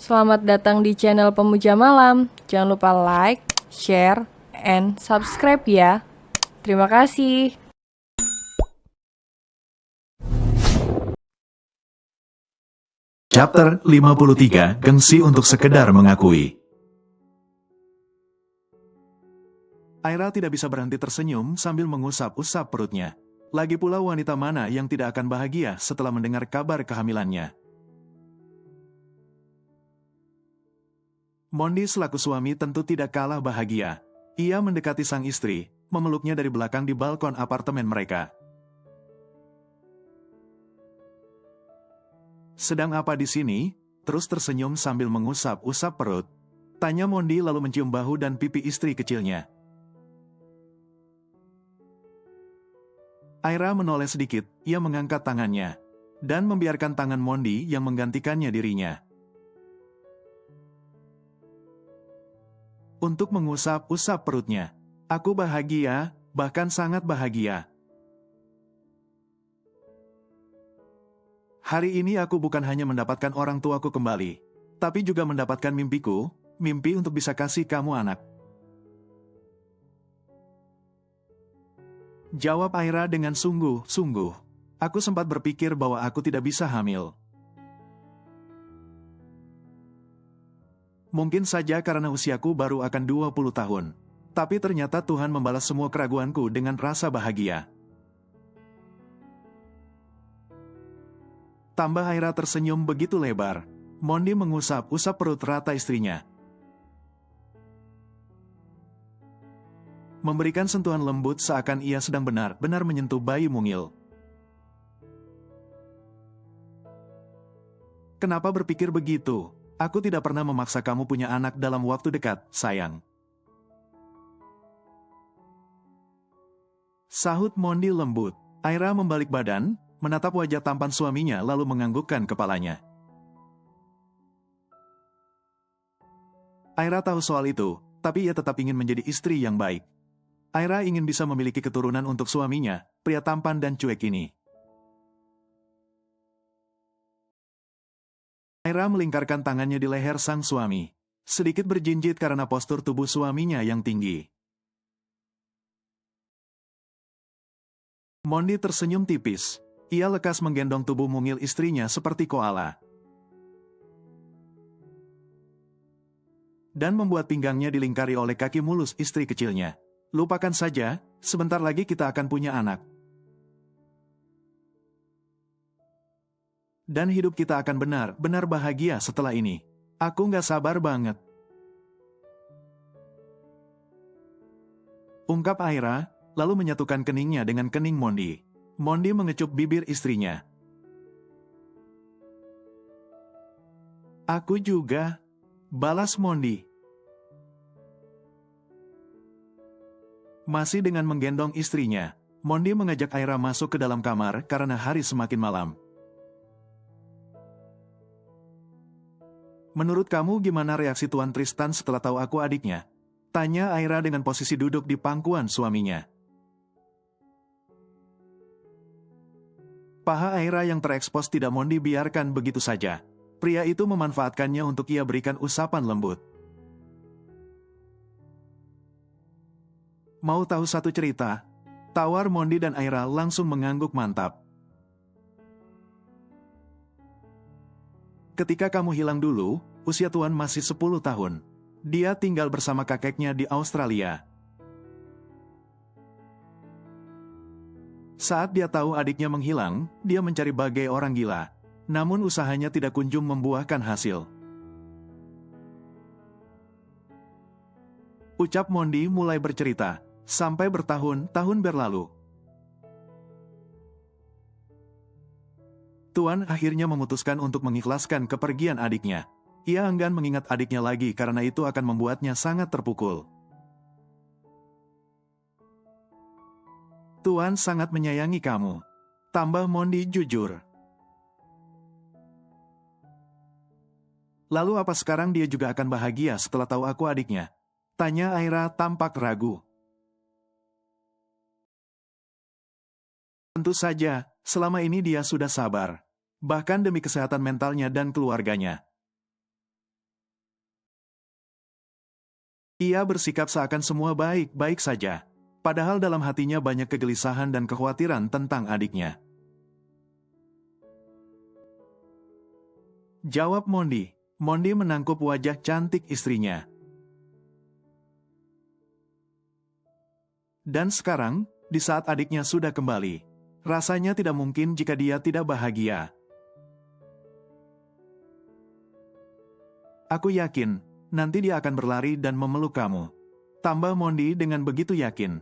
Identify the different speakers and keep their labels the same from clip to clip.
Speaker 1: Selamat datang di channel Pemuja Malam. Jangan lupa like, share, and subscribe ya. Terima kasih.
Speaker 2: Chapter 53, Gengsi untuk sekedar mengakui. Aira tidak bisa berhenti tersenyum sambil mengusap-usap perutnya. Lagi pula wanita mana yang tidak akan bahagia setelah mendengar kabar kehamilannya. Mondi selaku suami tentu tidak kalah bahagia. Ia mendekati sang istri, memeluknya dari belakang di balkon apartemen mereka. Sedang apa di sini? Terus tersenyum sambil mengusap-usap perut. Tanya Mondi lalu mencium bahu dan pipi istri kecilnya. Aira menoleh sedikit, ia mengangkat tangannya. Dan membiarkan tangan Mondi yang menggantikannya dirinya. Untuk mengusap-usap perutnya. Aku bahagia, bahkan sangat bahagia. Hari ini aku bukan hanya mendapatkan orang tuaku kembali, tapi juga mendapatkan mimpiku, mimpi untuk bisa kasih kamu anak. Jawab Aira dengan sungguh-sungguh. Aku sempat berpikir bahwa aku tidak bisa hamil. Mungkin saja karena usiaku baru akan 20 tahun. Tapi ternyata Tuhan membalas semua keraguanku dengan rasa bahagia. Tambah Aira tersenyum begitu lebar. Mondi mengusap-usap perut rata istrinya. Memberikan sentuhan lembut seakan ia sedang benar-benar menyentuh bayi mungil. Kenapa berpikir begitu? Aku tidak pernah memaksa kamu punya anak dalam waktu dekat, sayang. Sahut Mondi lembut. Aira membalik badan, menatap wajah tampan suaminya lalu menganggukkan kepalanya. Aira tahu soal itu, tapi ia tetap ingin menjadi istri yang baik. Aira ingin bisa memiliki keturunan untuk suaminya, pria tampan dan cuek ini. Aira melingkarkan tangannya di leher sang suami. Sedikit berjinjit karena postur tubuh suaminya yang tinggi. Mondi tersenyum tipis. Ia lekas menggendong tubuh mungil istrinya seperti koala. Dan membuat pinggangnya dilingkari oleh kaki mulus istri kecilnya. Lupakan saja, sebentar lagi kita akan punya anak. Dan hidup kita akan benar-benar bahagia setelah ini. Aku nggak sabar banget. Ungkap Aira, lalu menyatukan keningnya dengan kening Mondi. Mondi mengecup bibir istrinya. Aku juga, balas Mondi. Masih dengan menggendong istrinya, Mondi mengajak Aira masuk ke dalam kamar karena hari semakin malam. Menurut kamu gimana reaksi Tuan Tristan setelah tahu aku adiknya? Tanya Aira dengan posisi duduk di pangkuan suaminya. Paha Aira yang terekspos tidak Mondi biarkan begitu saja. Pria itu memanfaatkannya untuk ia berikan usapan lembut. Mau tahu satu cerita? Tawar Mondi dan Aira langsung mengangguk mantap. Ketika kamu hilang dulu, usia Tuan masih 10 tahun. Dia tinggal bersama kakeknya di Australia. Saat dia tahu adiknya menghilang, dia mencari bagai orang gila. Namun usahanya tidak kunjung membuahkan hasil. Ucap Mondi mulai bercerita, sampai bertahun-tahun berlalu. Tuan akhirnya memutuskan untuk mengikhlaskan kepergian adiknya. Ia enggan mengingat adiknya lagi karena itu akan membuatnya sangat terpukul. Tuan sangat menyayangi kamu. Tambah Mondi jujur. Lalu apa sekarang dia juga akan bahagia setelah tahu aku adiknya? Tanya Aira tampak ragu. Tentu saja, selama ini dia sudah sabar. Bahkan demi kesehatan mentalnya dan keluarganya. Ia bersikap seakan semua baik-baik saja. Padahal dalam hatinya banyak kegelisahan dan kekhawatiran tentang adiknya. Jawab Mondi. Mondi menangkup wajah cantik istrinya. Dan sekarang, di saat adiknya sudah kembali, rasanya tidak mungkin jika dia tidak bahagia. Aku yakin, nanti dia akan berlari dan memeluk kamu. Tambah Mondi dengan begitu yakin.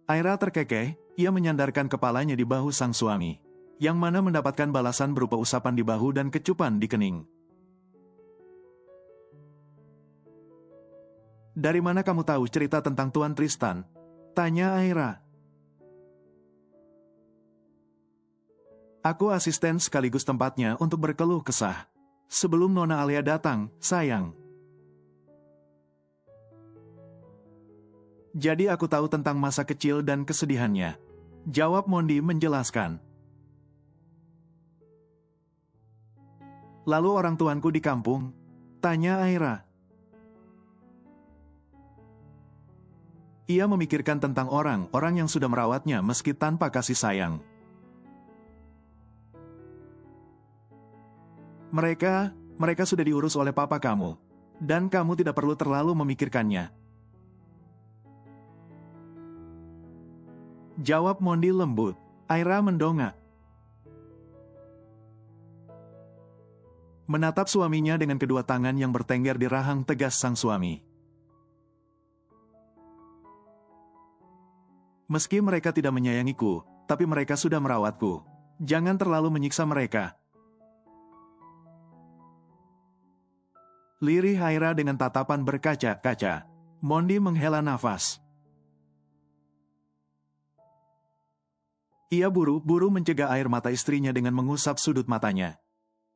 Speaker 2: Aira terkekeh, ia menyandarkan kepalanya di bahu sang suami, yang mana mendapatkan balasan berupa usapan di bahu dan kecupan di kening. Dari mana kamu tahu cerita tentang Tuan Tristan? Tanya Aira. Aku asisten sekaligus tempatnya untuk berkeluh kesah. Sebelum Nona Alia datang, sayang. Jadi aku tahu tentang masa kecil dan kesedihannya. Jawab Mondi menjelaskan. Lalu orang tuanku di kampung? Tanya Aira. Ia memikirkan tentang orang-orang yang sudah merawatnya meski tanpa kasih sayang. Mereka sudah diurus oleh papa kamu. Dan kamu tidak perlu terlalu memikirkannya. Jawab Mondi lembut. Aira mendongak. Menatap suaminya dengan kedua tangan yang bertengger di rahang tegas sang suami. Meski mereka tidak menyayangiku, tapi mereka sudah merawatku. Jangan terlalu menyiksa mereka. Lirih Aira dengan tatapan berkaca-kaca. Mondi menghela nafas. Ia buru-buru mencegah air mata istrinya dengan mengusap sudut matanya.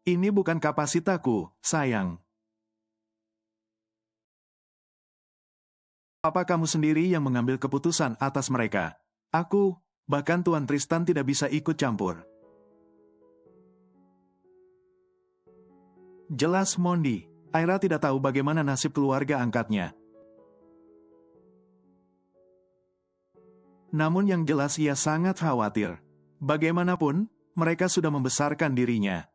Speaker 2: Ini bukan kapasitaku, sayang. Papa kamu sendiri yang mengambil keputusan atas mereka. Aku, bahkan Tuan Tristan tidak bisa ikut campur. Jelas Mondi, Aira tidak tahu bagaimana nasib keluarga angkatnya. Namun yang jelas ia sangat khawatir. Bagaimanapun, mereka sudah membesarkan dirinya.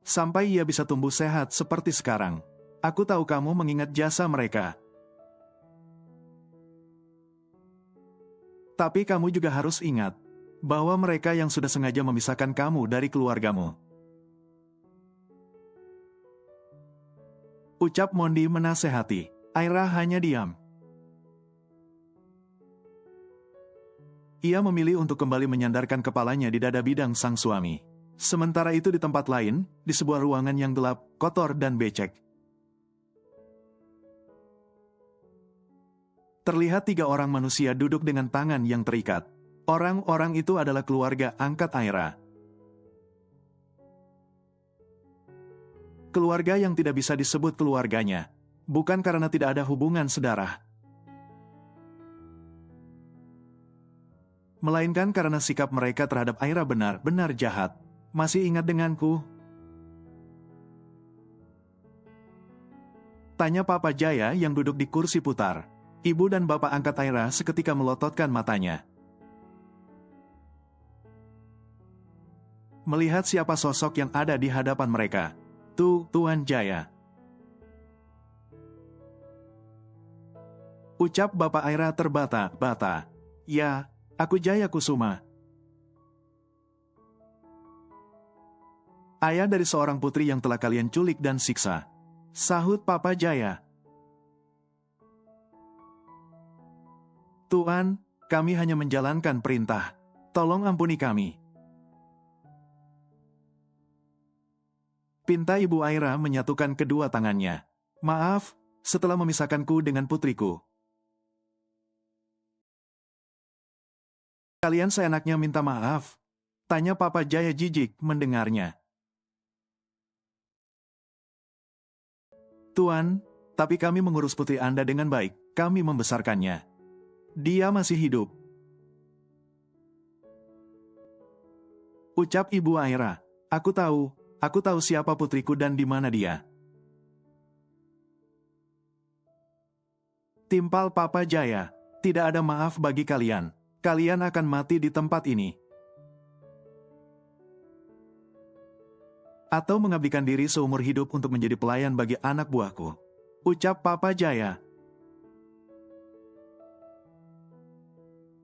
Speaker 2: Sampai ia bisa tumbuh sehat seperti sekarang. Aku tahu kamu mengingat jasa mereka. Tapi kamu juga harus ingat, bahwa mereka yang sudah sengaja memisahkan kamu dari keluargamu. Ucap Mondi menasehati. Aira hanya diam. Ia memilih untuk kembali menyandarkan kepalanya di dada bidang sang suami. Sementara itu di tempat lain, di sebuah ruangan yang gelap, kotor dan becek. Terlihat 3 orang manusia duduk dengan tangan yang terikat. Orang-orang itu adalah keluarga angkat Aira. Keluarga yang tidak bisa disebut keluarganya, bukan karena tidak ada hubungan sedarah, melainkan karena sikap mereka terhadap Aira benar-benar jahat. Masih ingat denganku? Tanya Papa Jaya yang duduk di kursi putar. Ibu dan bapak angkat Aira seketika melototkan matanya. Melihat siapa sosok yang ada di hadapan mereka. Tuan Jaya. Ucap bapak Aira terbata-bata. Ya, aku Jaya Kusuma. Ayah dari seorang putri yang telah kalian culik dan siksa. Sahut Papa Jaya. Tuan, kami hanya menjalankan perintah. Tolong ampuni kami. Pinta Ibu Aira menyatukan kedua tangannya. Maaf, setelah memisahkanku dengan putriku. Kalian seenaknya minta maaf? Tanya Papa Jaya jijik mendengarnya. Tuan, tapi kami mengurus putri Anda dengan baik. Kami membesarkannya. Dia masih hidup. Ucap Ibu Aira. Aku tahu siapa putriku dan di mana dia. Timpal Papa Jaya, tidak ada maaf bagi kalian. Kalian akan mati di tempat ini. Atau mengabdikan diri seumur hidup untuk menjadi pelayan bagi anak buahku. Ucap Papa Jaya.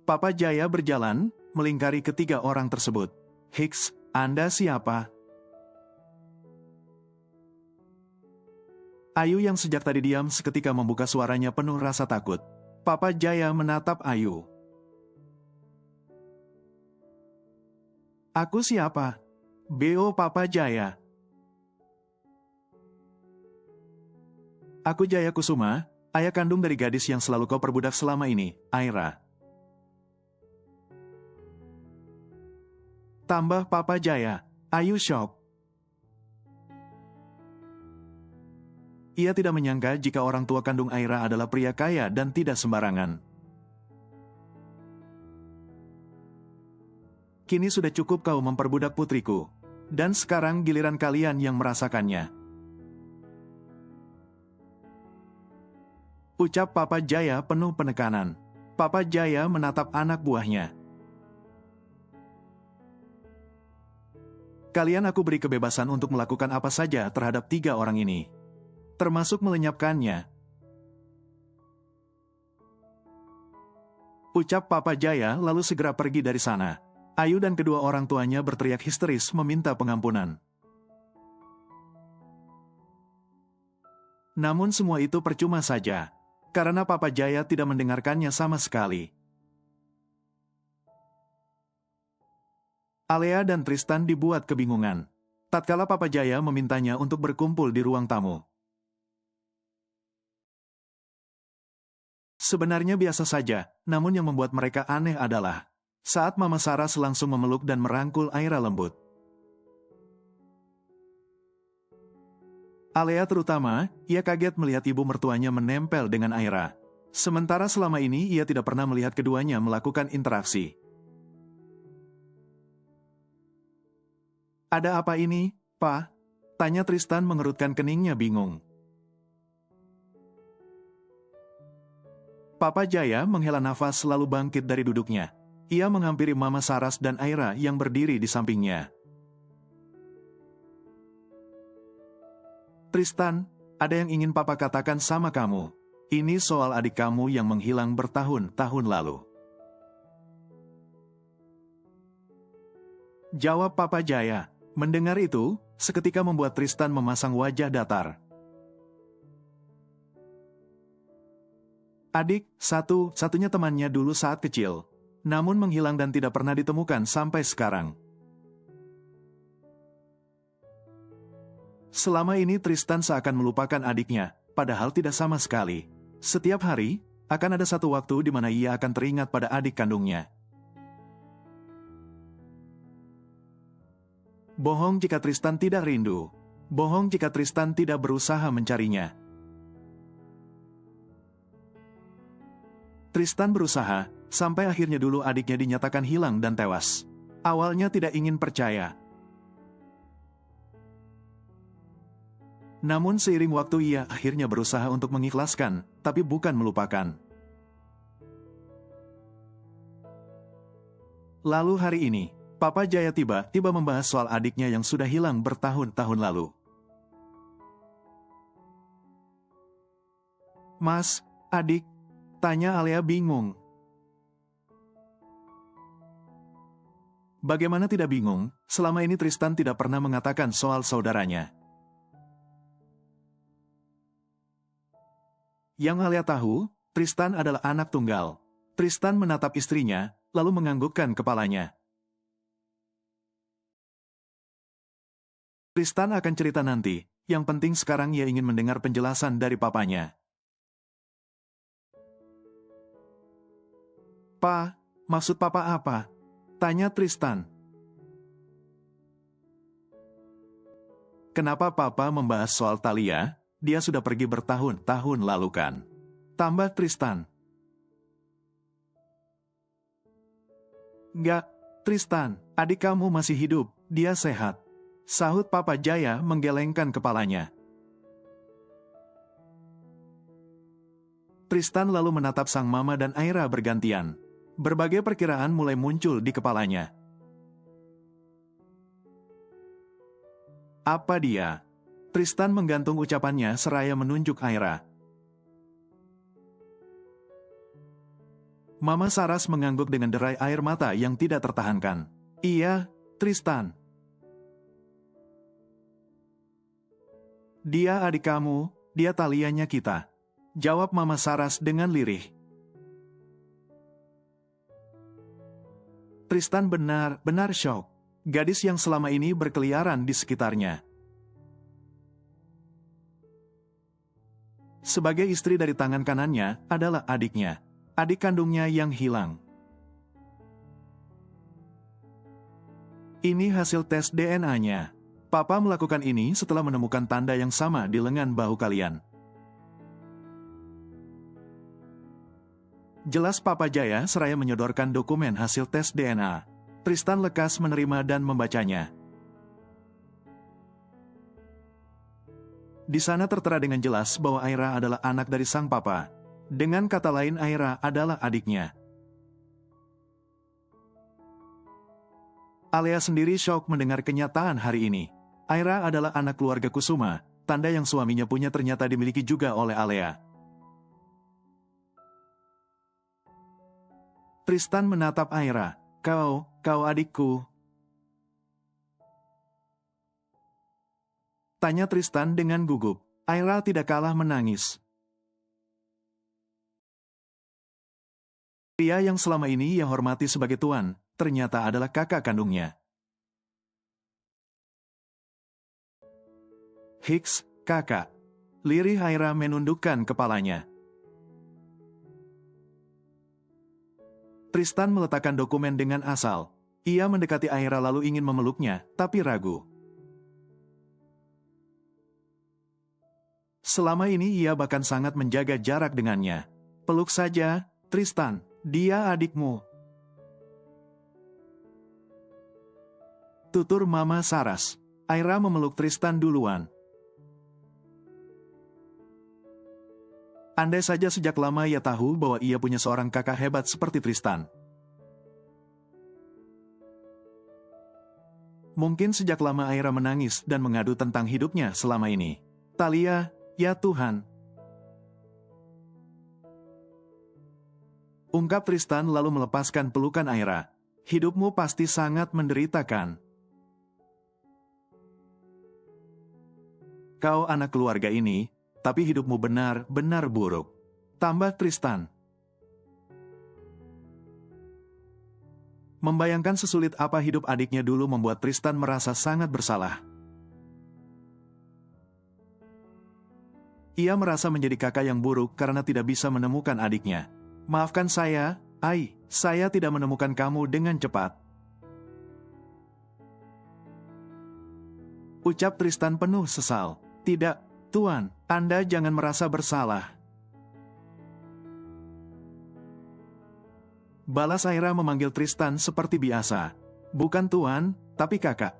Speaker 2: Papa Jaya berjalan, melingkari ketiga orang tersebut. Hicks, Anda siapa? Ayu yang sejak tadi diam seketika membuka suaranya penuh rasa takut. Papa Jaya menatap Ayu. Aku siapa? Bo Papa Jaya. Aku Jaya Kusuma, ayah kandung dari gadis yang selalu kau perbudak selama ini, Aira. Tambah Papa Jaya, Ayu shock. Ia tidak menyangka jika orang tua kandung Aira adalah pria kaya dan tidak sembarangan. Kini sudah cukup kau memperbudak putriku. Dan sekarang giliran kalian yang merasakannya. Ucap Papa Jaya penuh penekanan. Papa Jaya menatap anak buahnya. Kalian aku beri kebebasan untuk melakukan apa saja terhadap tiga orang ini. Termasuk melenyapkannya. Ucap Papa Jaya lalu segera pergi dari sana. Ayu dan kedua orang tuanya berteriak histeris meminta pengampunan. Namun semua itu percuma saja, karena Papa Jaya tidak mendengarkannya sama sekali. Alea dan Tristan dibuat kebingungan. Tatkala Papa Jaya memintanya untuk berkumpul di ruang tamu. Sebenarnya biasa saja, namun yang membuat mereka aneh adalah saat Mama Saras langsung memeluk dan merangkul Aira lembut. Alea terutama, ia kaget melihat ibu mertuanya menempel dengan Aira. Sementara selama ini ia tidak pernah melihat keduanya melakukan interaksi. Ada apa ini, Pa? Tanya Tristan mengerutkan keningnya bingung. Papa Jaya menghela nafas lalu bangkit dari duduknya. Ia menghampiri Mama Saras dan Aira yang berdiri di sampingnya. Tristan, ada yang ingin Papa katakan sama kamu. Ini soal adik kamu yang menghilang bertahun-tahun lalu. Jawab Papa Jaya. Mendengar itu, seketika membuat Tristan memasang wajah datar. Adik, satu-satunya temannya dulu saat kecil, namun menghilang dan tidak pernah ditemukan sampai sekarang. Selama ini Tristan seakan melupakan adiknya, padahal tidak sama sekali. Setiap hari, akan ada satu waktu di mana ia akan teringat pada adik kandungnya. Bohong jika Tristan tidak rindu. Bohong jika Tristan tidak berusaha mencarinya. Tristan berusaha, sampai akhirnya dulu adiknya dinyatakan hilang dan tewas. Awalnya tidak ingin percaya. Namun seiring waktu ia akhirnya berusaha untuk mengikhlaskan, tapi bukan melupakan. Lalu hari ini, Papa Jaya tiba-tiba membahas soal adiknya yang sudah hilang bertahun-tahun lalu. Mas, adik, tanya Alea bingung. Bagaimana tidak bingung, selama ini Tristan tidak pernah mengatakan soal saudaranya. Yang Alea tahu, Tristan adalah anak tunggal. Tristan menatap istrinya, lalu menganggukkan kepalanya. Tristan akan cerita nanti, yang penting sekarang ia ingin mendengar penjelasan dari papanya. Pa, maksud papa apa? Tanya Tristan. Kenapa papa membahas soal Thalia? Dia sudah pergi bertahun-tahun lalu kan? Tambah Tristan. Enggak, Tristan, adik kamu masih hidup, dia sehat. sahut Papa Jaya menggelengkan kepalanya. Tristan lalu menatap sang mama dan Aira bergantian. Berbagai perkiraan mulai muncul di kepalanya. Apa dia? Tristan menggantung ucapannya seraya menunjuk Aira. Mama Saras mengangguk dengan derai air mata yang tidak tertahankan. Iya, Tristan. Dia adik kamu, dia taliannya kita. Jawab Mama Saras dengan lirih. Tristan benar-benar syok. Gadis yang selama ini berkeliaran di sekitarnya. Sebagai istri dari tangan kanannya adalah adiknya. Adik kandungnya yang hilang. Ini hasil tes DNA-nya. Papa melakukan ini setelah menemukan tanda yang sama di lengan bahu kalian. Jelas Papa Jaya seraya menyodorkan dokumen hasil tes DNA. Tristan lekas menerima dan membacanya. Di sana tertera dengan jelas bahwa Aira adalah anak dari sang papa. Dengan kata lain, Aira adalah adiknya. Alea sendiri syok mendengar kenyataan hari ini. Aira adalah anak keluarga Kusuma, tanda yang suaminya punya ternyata dimiliki juga oleh Alea. Tristan menatap Aira. Kau adikku. Tanya Tristan dengan gugup. Aira tidak kalah menangis. Pria yang selama ini ia hormati sebagai tuan, ternyata adalah kakak kandungnya. Hiks, kakak. Lirih Aira menundukkan kepalanya. Tristan meletakkan dokumen dengan asal. Ia mendekati Aira lalu ingin memeluknya, tapi ragu. Selama ini ia bahkan sangat menjaga jarak dengannya. Peluk saja, Tristan, dia adikmu. Tutur Mama Saras. Aira memeluk Tristan duluan. Andai saja sejak lama ia tahu bahwa ia punya seorang kakak hebat seperti Tristan. Mungkin sejak lama Aira menangis dan mengadu tentang hidupnya selama ini. Talia, ya Tuhan. Ungkap Tristan lalu melepaskan pelukan Aira. Hidupmu pasti sangat menderitakan. Kau anak keluarga ini, tapi hidupmu benar-benar buruk. Tambah Tristan. Membayangkan sesulit apa hidup adiknya dulu membuat Tristan merasa sangat bersalah. Ia merasa menjadi kakak yang buruk karena tidak bisa menemukan adiknya. Maafkan saya, saya tidak menemukan kamu dengan cepat. Ucap Tristan penuh sesal. Tidak, Tuan, Anda jangan merasa bersalah. Balas Aira memanggil Tristan seperti biasa. Bukan Tuan, tapi kakak.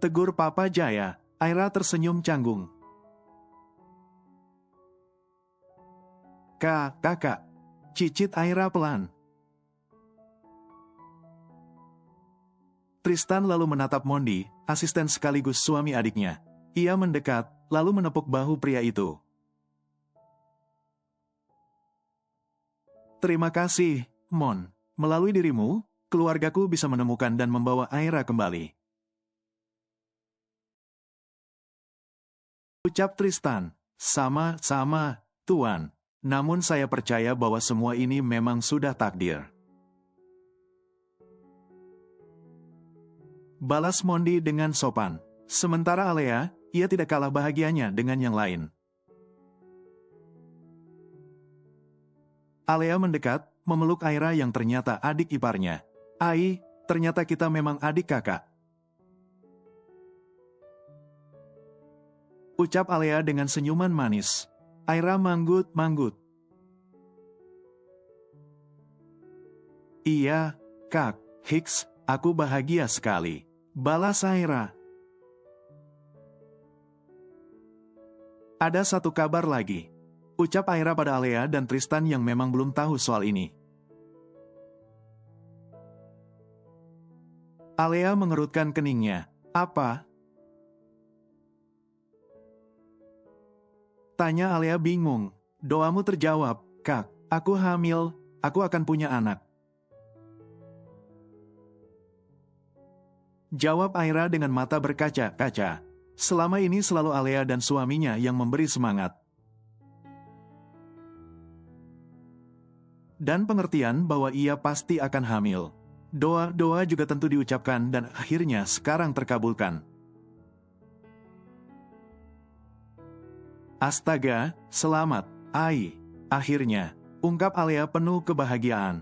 Speaker 2: Tegur Papa Jaya. Aira tersenyum canggung. Kakak. Cicit Aira pelan. Tristan lalu menatap Mondi, asisten sekaligus suami adiknya. Ia mendekat, lalu menepuk bahu pria itu. Terima kasih, Mon. Melalui dirimu, keluargaku bisa menemukan dan membawa Aira kembali. Ucap Tristan, sama-sama, Tuan. Namun saya percaya bahwa semua ini memang sudah takdir. Balas Mondi dengan sopan. Sementara Alea, ia tidak kalah bahagianya dengan yang lain. Alea mendekat, memeluk Aira yang ternyata adik iparnya. Ternyata kita memang adik kakak. Ucap Alea dengan senyuman manis. Aira manggut-manggut. Iya, Kak, Hiks, Aku bahagia sekali. Balas Aira. Ada satu kabar lagi. Ucap Aira pada Alea dan Tristan yang memang belum tahu soal ini. Alea mengerutkan keningnya. Apa? Tanya Alea bingung. Doamu terjawab, Kak. Aku hamil, aku akan punya anak. Jawab Aira dengan mata berkaca-kaca. Selama ini selalu Alea dan suaminya yang memberi semangat. Dan pengertian bahwa ia pasti akan hamil. Doa-doa juga tentu diucapkan dan akhirnya sekarang terkabulkan. Astaga, selamat, Ai. Akhirnya, ungkap Alea penuh kebahagiaan.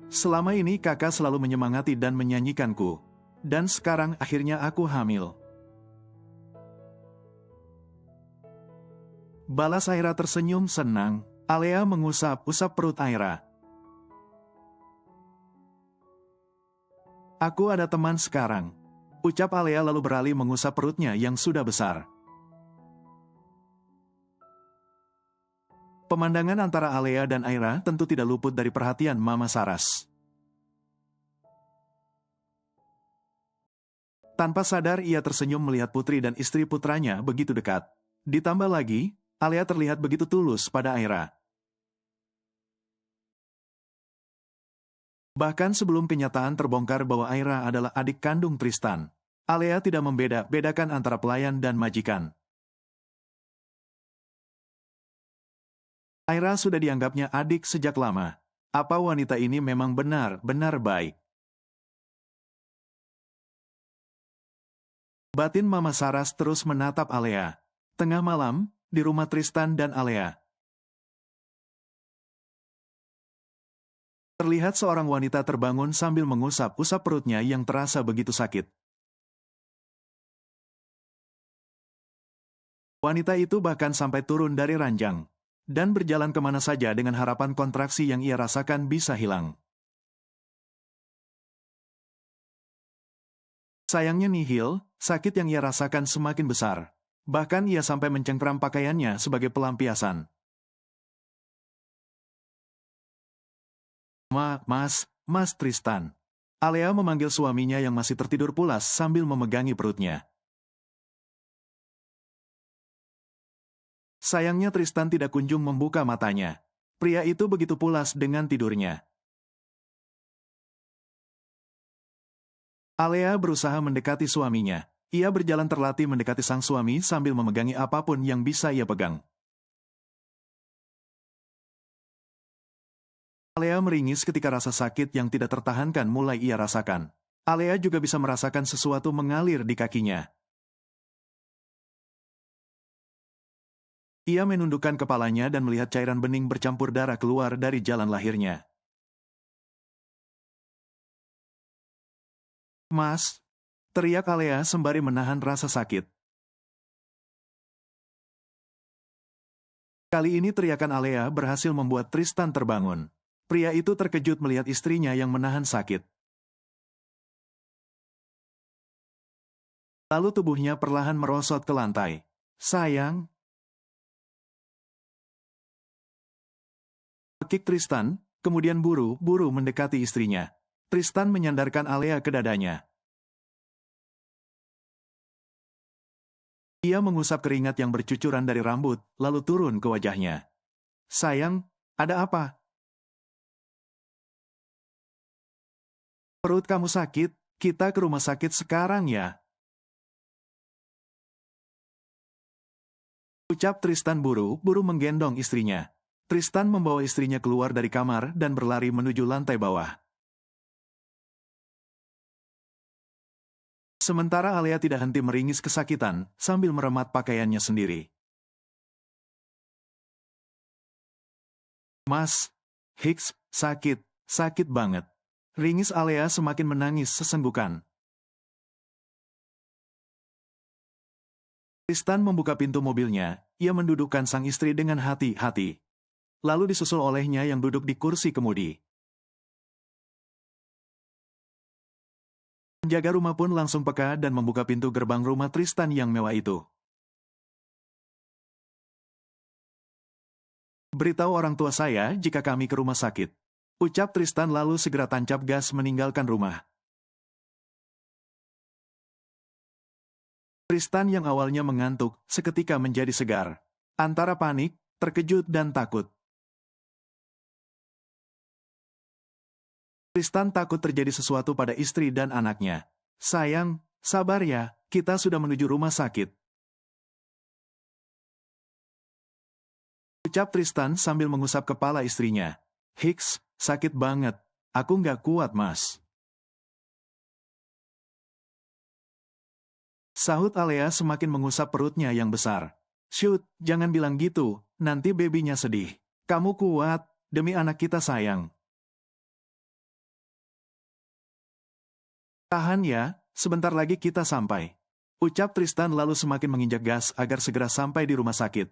Speaker 2: Selama ini kakak selalu menyemangati dan menyanyikanku. Dan sekarang akhirnya aku hamil. Balas Aira tersenyum senang. Alea mengusap-usap perut Aira. Aku ada teman sekarang. Ucap Alea lalu beralih mengusap perutnya yang sudah besar. Pemandangan antara Alea dan Aira tentu tidak luput dari perhatian Mama Saras. Tanpa sadar ia tersenyum melihat putri dan istri putranya begitu dekat. Ditambah lagi, Alea terlihat begitu tulus pada Aira. Bahkan sebelum kenyataan terbongkar bahwa Aira adalah adik kandung Tristan, Alea tidak membeda-bedakan antara pelayan dan majikan. Aira sudah dianggapnya adik sejak lama. Apa wanita ini memang benar-benar baik. Batin Mama Saras terus menatap Alea. Tengah malam, di rumah Tristan dan Alea. Terlihat seorang wanita terbangun sambil mengusap-usap perutnya yang terasa begitu sakit. Wanita itu bahkan sampai turun dari ranjang, dan berjalan kemana saja dengan harapan kontraksi yang ia rasakan bisa hilang. Sayangnya nihil, sakit yang ia rasakan semakin besar. Bahkan ia sampai mencengkram pakaiannya sebagai pelampiasan. Mas Tristan. Alea memanggil suaminya yang masih tertidur pulas sambil memegangi perutnya. Sayangnya Tristan tidak kunjung membuka matanya. Pria itu begitu pulas dengan tidurnya. Alea berusaha mendekati suaminya. Ia berjalan terlatih mendekati sang suami sambil memegangi apapun yang bisa ia pegang. Alea meringis ketika rasa sakit yang tidak tertahankan mulai ia rasakan. Alea juga bisa merasakan sesuatu mengalir di kakinya. Ia menundukkan kepalanya dan melihat cairan bening bercampur darah keluar dari jalan lahirnya. Mas, teriak Alea sembari menahan rasa sakit. Kali ini teriakan Alea berhasil membuat Tristan terbangun. Pria itu terkejut melihat istrinya yang menahan sakit. Lalu tubuhnya perlahan merosot ke lantai. Sayang. Kik Tristan, kemudian buru-buru mendekati istrinya. Tristan menyandarkan Alea ke dadanya. Ia mengusap keringat yang bercucuran dari rambut, lalu turun ke wajahnya. Sayang, ada apa? Perut kamu sakit, kita ke rumah sakit sekarang ya. Ucap Tristan buru-buru menggendong istrinya. Tristan membawa istrinya keluar dari kamar dan berlari menuju lantai bawah. Sementara Alea tidak henti meringis kesakitan sambil meremat pakaiannya sendiri. Mas, Hicks, sakit banget. Ringis Alea semakin menangis sesenggukan. Tristan membuka pintu mobilnya, ia mendudukkan sang istri dengan hati-hati. Lalu disusul olehnya yang duduk di kursi kemudi. Penjaga rumah pun langsung peka dan membuka pintu gerbang rumah Tristan yang mewah itu. Beritahu orang tua saya jika kami ke rumah sakit. Ucap Tristan lalu segera tancap gas meninggalkan rumah. Tristan yang awalnya mengantuk, seketika menjadi segar. Antara panik, terkejut dan takut. Tristan takut terjadi sesuatu pada istri dan anaknya. Sayang, sabar ya, kita sudah menuju rumah sakit. Ucap Tristan sambil mengusap kepala istrinya. Hicks, sakit banget. Aku nggak kuat, Mas. Sahut Alea semakin mengusap perutnya yang besar. Shoot, jangan bilang gitu, nanti babynya sedih. Kamu kuat, demi anak kita sayang. Tahan ya, sebentar lagi kita sampai. Ucap Tristan lalu semakin menginjak gas agar segera sampai di rumah sakit.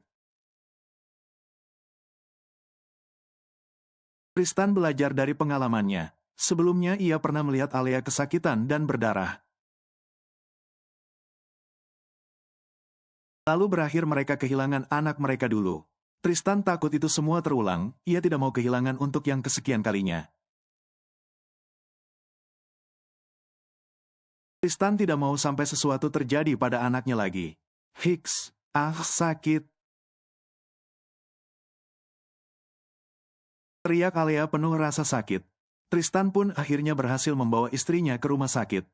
Speaker 2: Tristan belajar dari pengalamannya. Sebelumnya ia pernah melihat Alea kesakitan dan berdarah. Lalu berakhir mereka kehilangan anak mereka dulu. Tristan takut itu semua terulang, ia tidak mau kehilangan untuk yang kesekian kalinya. Tristan tidak mau sampai sesuatu terjadi pada anaknya lagi. Hicks, sakit. Teriak Alea penuh rasa sakit. Tristan pun akhirnya berhasil membawa istrinya ke rumah sakit.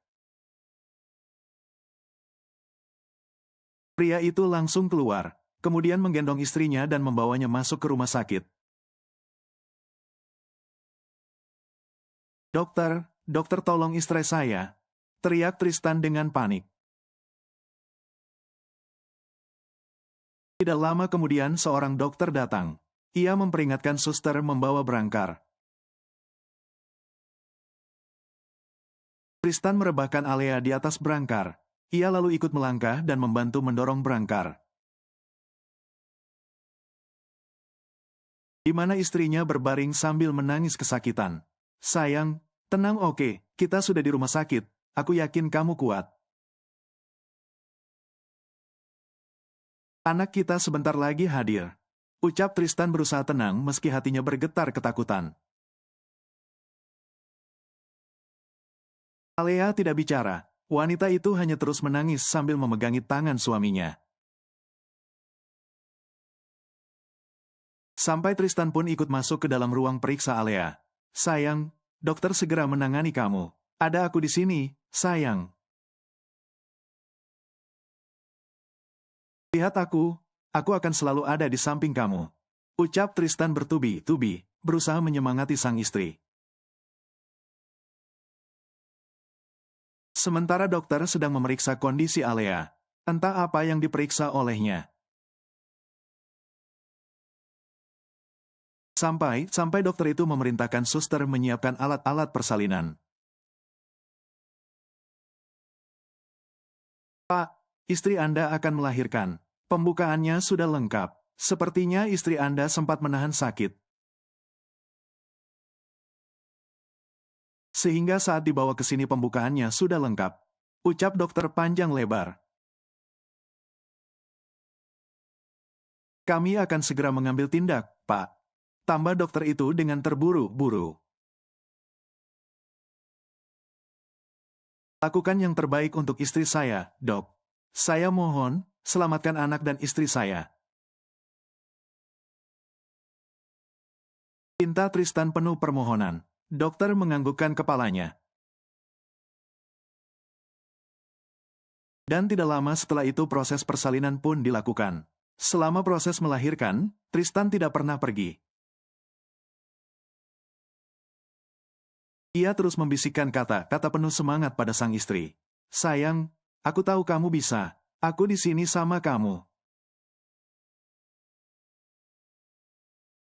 Speaker 2: Pria itu langsung keluar, kemudian menggendong istrinya dan membawanya masuk ke rumah sakit. Dokter tolong istri saya. Teriak Tristan dengan panik. Tidak lama kemudian seorang dokter datang. Ia memperingatkan suster membawa berangkar. Tristan merebahkan Alea di atas berangkar. Ia lalu ikut melangkah dan membantu mendorong berangkar. Di mana istrinya berbaring sambil menangis kesakitan. Sayang, tenang oke, kita sudah di rumah sakit. Aku yakin kamu kuat. Anak kita sebentar lagi hadir. Ucap Tristan berusaha tenang meski hatinya bergetar ketakutan. Alea tidak bicara. Wanita itu hanya terus menangis sambil memegangi tangan suaminya. Sampai Tristan pun ikut masuk ke dalam ruang periksa Alea. Sayang, dokter segera menangani kamu. Ada aku di sini, sayang. Lihat aku akan selalu ada di samping kamu. Ucap Tristan bertubi-tubi, berusaha menyemangati sang istri. Sementara dokter sedang memeriksa kondisi Alea. Entah apa yang diperiksa olehnya. Sampai dokter itu memerintahkan suster menyiapkan alat-alat persalinan. Pak, istri Anda akan melahirkan. Pembukaannya sudah lengkap. Sepertinya istri Anda sempat menahan sakit. Sehingga saat dibawa ke sini pembukaannya sudah lengkap. Ucap dokter panjang lebar. Kami akan segera mengambil tindak, Pak. Tambah dokter itu dengan terburu-buru. Lakukan yang terbaik untuk istri saya, Dok. Saya mohon, selamatkan anak dan istri saya. Pinta Tristan penuh permohonan. Dokter menganggukkan kepalanya. Dan tidak lama setelah itu proses persalinan pun dilakukan. Selama proses melahirkan, Tristan tidak pernah pergi. Ia terus membisikkan kata-kata penuh semangat pada sang istri. Sayang, aku tahu kamu bisa. Aku di sini sama kamu.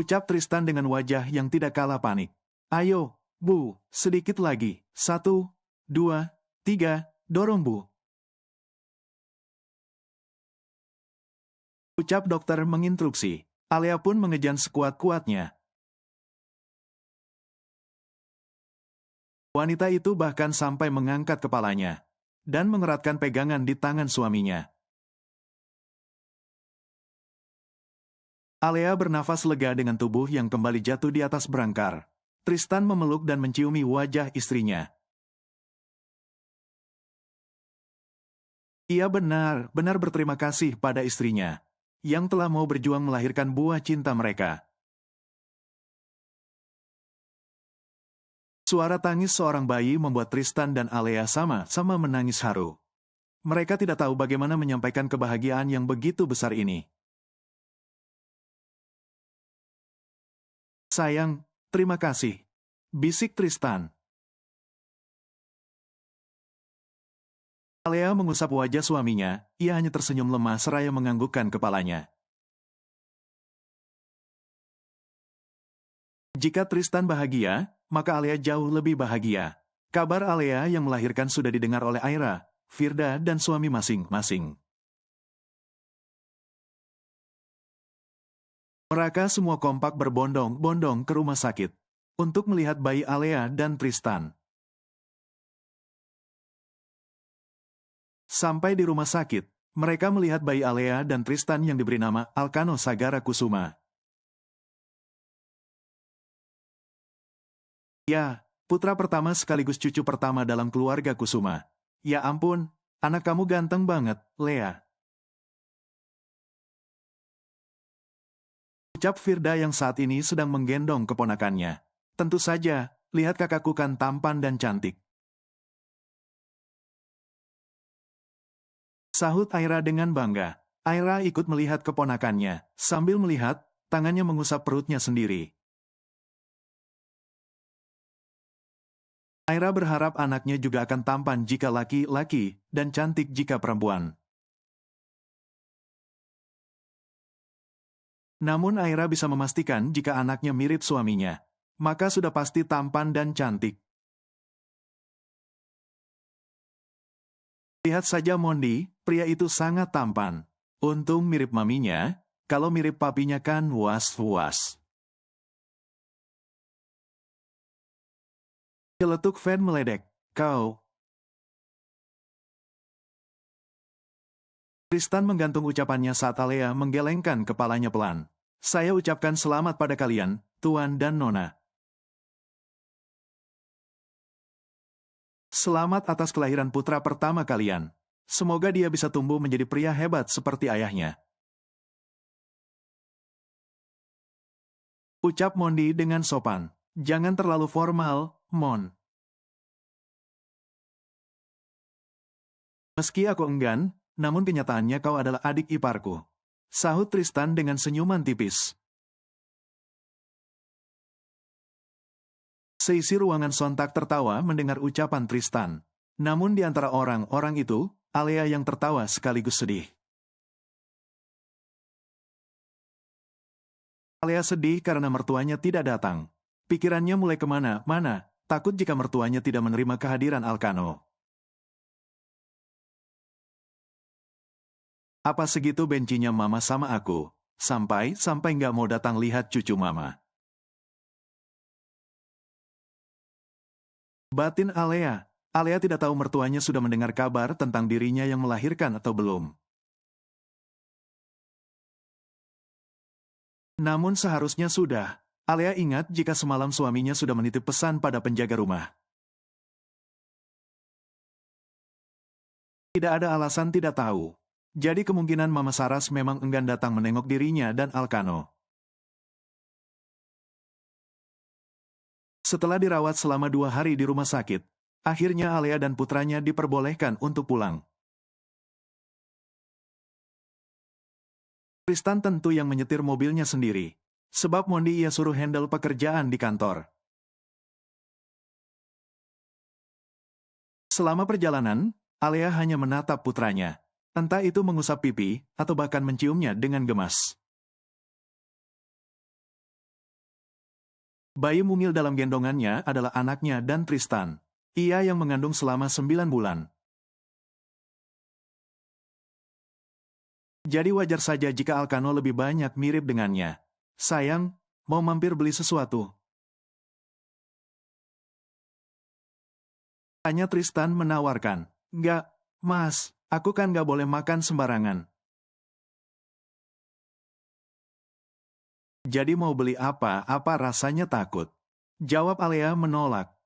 Speaker 2: Ucap Tristan dengan wajah yang tidak kalah panik. Ayo, Bu, sedikit lagi. 1, 2, 3, dorong Bu. Ucap dokter menginstruksi. Alea pun mengejan sekuat-kuatnya. Wanita itu bahkan sampai mengangkat kepalanya dan mengeratkan pegangan di tangan suaminya. Alea bernafas lega dengan tubuh yang kembali jatuh di atas berangkar. Tristan memeluk dan menciumi wajah istrinya. Ia benar-benar berterima kasih pada istrinya, yang telah mau berjuang melahirkan buah cinta mereka. Suara tangis seorang bayi membuat Tristan dan Alea sama-sama menangis haru. Mereka tidak tahu bagaimana menyampaikan kebahagiaan yang begitu besar ini. Sayang, terima kasih, bisik Tristan. Alea mengusap wajah suaminya, ia hanya tersenyum lemah seraya menganggukkan kepalanya. Jika Tristan bahagia, maka Alea jauh lebih bahagia. Kabar Alea yang melahirkan sudah didengar oleh Aira, Firda, dan suami masing-masing. Mereka semua kompak berbondong-bondong ke rumah sakit untuk melihat bayi Alea dan Tristan. Sampai di rumah sakit, mereka melihat bayi Alea dan Tristan yang diberi nama Alkano Sagara Kusuma. Ya, putra pertama sekaligus cucu pertama dalam keluarga Kusuma. Ya ampun, anak kamu ganteng banget, Lea. Ucap Firda yang saat ini sedang menggendong keponakannya. Tentu saja, lihat kakakku kan tampan dan cantik. Sahut Aira dengan bangga. Aira ikut melihat keponakannya, sambil melihat, tangannya mengusap perutnya sendiri. Aira berharap anaknya juga akan tampan jika laki-laki, dan cantik jika perempuan. Namun Aira bisa memastikan jika anaknya mirip suaminya, maka sudah pasti tampan dan cantik. Lihat saja Mondi, pria itu sangat tampan. Untung mirip maminya, kalau mirip papinya kan was-was. Celetuk Van meledek, kau. Tristan menggantung ucapannya saat Alea menggelengkan kepalanya pelan. Saya ucapkan selamat pada kalian, Tuan dan Nona. Selamat atas kelahiran putra pertama kalian. Semoga dia bisa tumbuh menjadi pria hebat seperti ayahnya. Ucap Mondi dengan sopan. Jangan terlalu formal, Mon. Meski aku enggan, namun kenyataannya kau adalah adik iparku. Sahut Tristan dengan senyuman tipis. Seisi ruangan sontak tertawa mendengar ucapan Tristan. Namun di antara orang-orang itu, Alea yang tertawa sekaligus sedih. Alea sedih karena mertuanya tidak datang. Pikirannya mulai kemana-mana, takut jika mertuanya tidak menerima kehadiran Alkano. Apa segitu bencinya mama sama aku, sampai nggak mau datang lihat cucu mama. Batin Alea. Alea tidak tahu mertuanya sudah mendengar kabar tentang dirinya yang melahirkan atau belum. Namun seharusnya sudah. Alea ingat jika semalam suaminya sudah menitip pesan pada penjaga rumah. Tidak ada alasan tidak tahu. Jadi kemungkinan Mama Saras memang enggan datang menengok dirinya dan Alkano. Setelah dirawat selama 2 hari di rumah sakit, akhirnya Alea dan putranya diperbolehkan untuk pulang. Tristan tentu yang menyetir mobilnya sendiri, sebab Mondi ia suruh handle pekerjaan di kantor. Selama perjalanan, Alea hanya menatap putranya, entah itu mengusap pipi atau bahkan menciumnya dengan gemas. Bayi mungil dalam gendongannya adalah anaknya dan Tristan. Ia yang mengandung selama 9 bulan. Jadi wajar saja jika Alkano lebih banyak mirip dengannya. Sayang, mau mampir beli sesuatu. Tanya Tristan menawarkan. Nggak, Mas, aku kan nggak boleh makan sembarangan. Jadi mau beli apa rasanya takut. Jawab Alea menolak.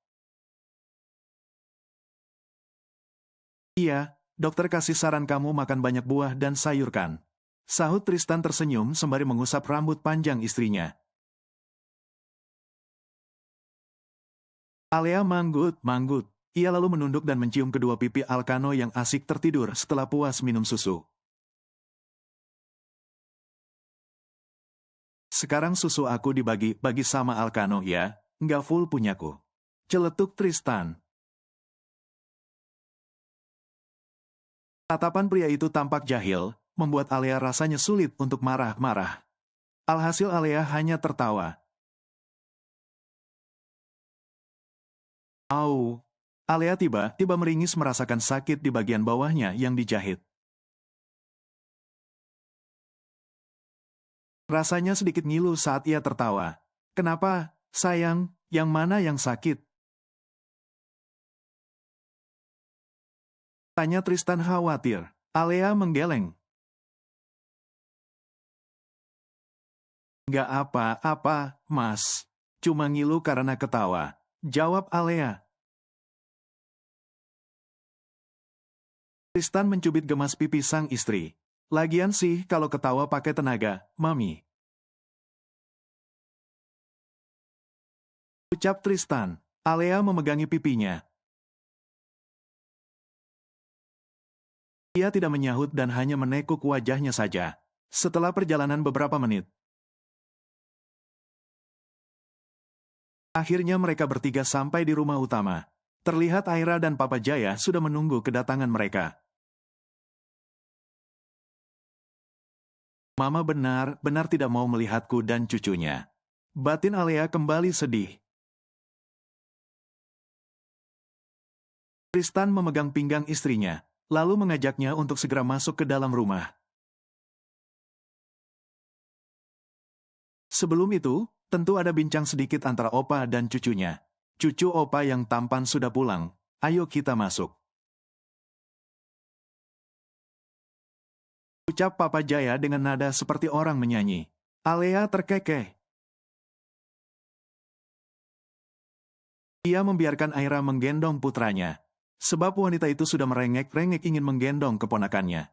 Speaker 2: Iya, dokter kasih saran kamu makan banyak buah dan sayur kan. Sahut Tristan tersenyum sembari mengusap rambut panjang istrinya. Alea manggut. Ia lalu menunduk dan mencium kedua pipi Alkano yang asik tertidur setelah puas minum susu. Sekarang susu aku dibagi sama Alkano ya, nggak full punyaku. Celetuk Tristan. Tatapan pria itu tampak jahil, membuat Alea rasanya sulit untuk marah-marah. Alhasil Alea hanya tertawa. Au. Alea tiba-tiba meringis merasakan sakit di bagian bawahnya yang dijahit. Rasanya sedikit ngilu saat ia tertawa. Kenapa, sayang, yang mana yang sakit? Tanya Tristan khawatir. Alea menggeleng. Nggak apa-apa, Mas. Cuma ngilu karena ketawa. Jawab Alea. Tristan mencubit gemas pipi sang istri. Lagian sih kalau ketawa pakai tenaga, Mami. Ucap Tristan. Alea memegangi pipinya. Ia tidak menyahut dan hanya menekuk wajahnya saja. Setelah perjalanan beberapa menit, akhirnya mereka bertiga sampai di rumah utama. Terlihat Aira dan Papa Jaya sudah menunggu kedatangan mereka. Mama benar tidak mau melihatku dan cucunya. Batin Alea kembali sedih. Tristan memegang pinggang istrinya, lalu mengajaknya untuk segera masuk ke dalam rumah. Sebelum itu, tentu ada bincang sedikit antara Opa dan cucunya. Cucu Opa yang tampan sudah pulang, ayo kita masuk. Ucap Papa Jaya dengan nada seperti orang menyanyi. Alea terkekeh. Ia membiarkan Aira menggendong putranya. Sebab wanita itu sudah merengek-rengek ingin menggendong keponakannya.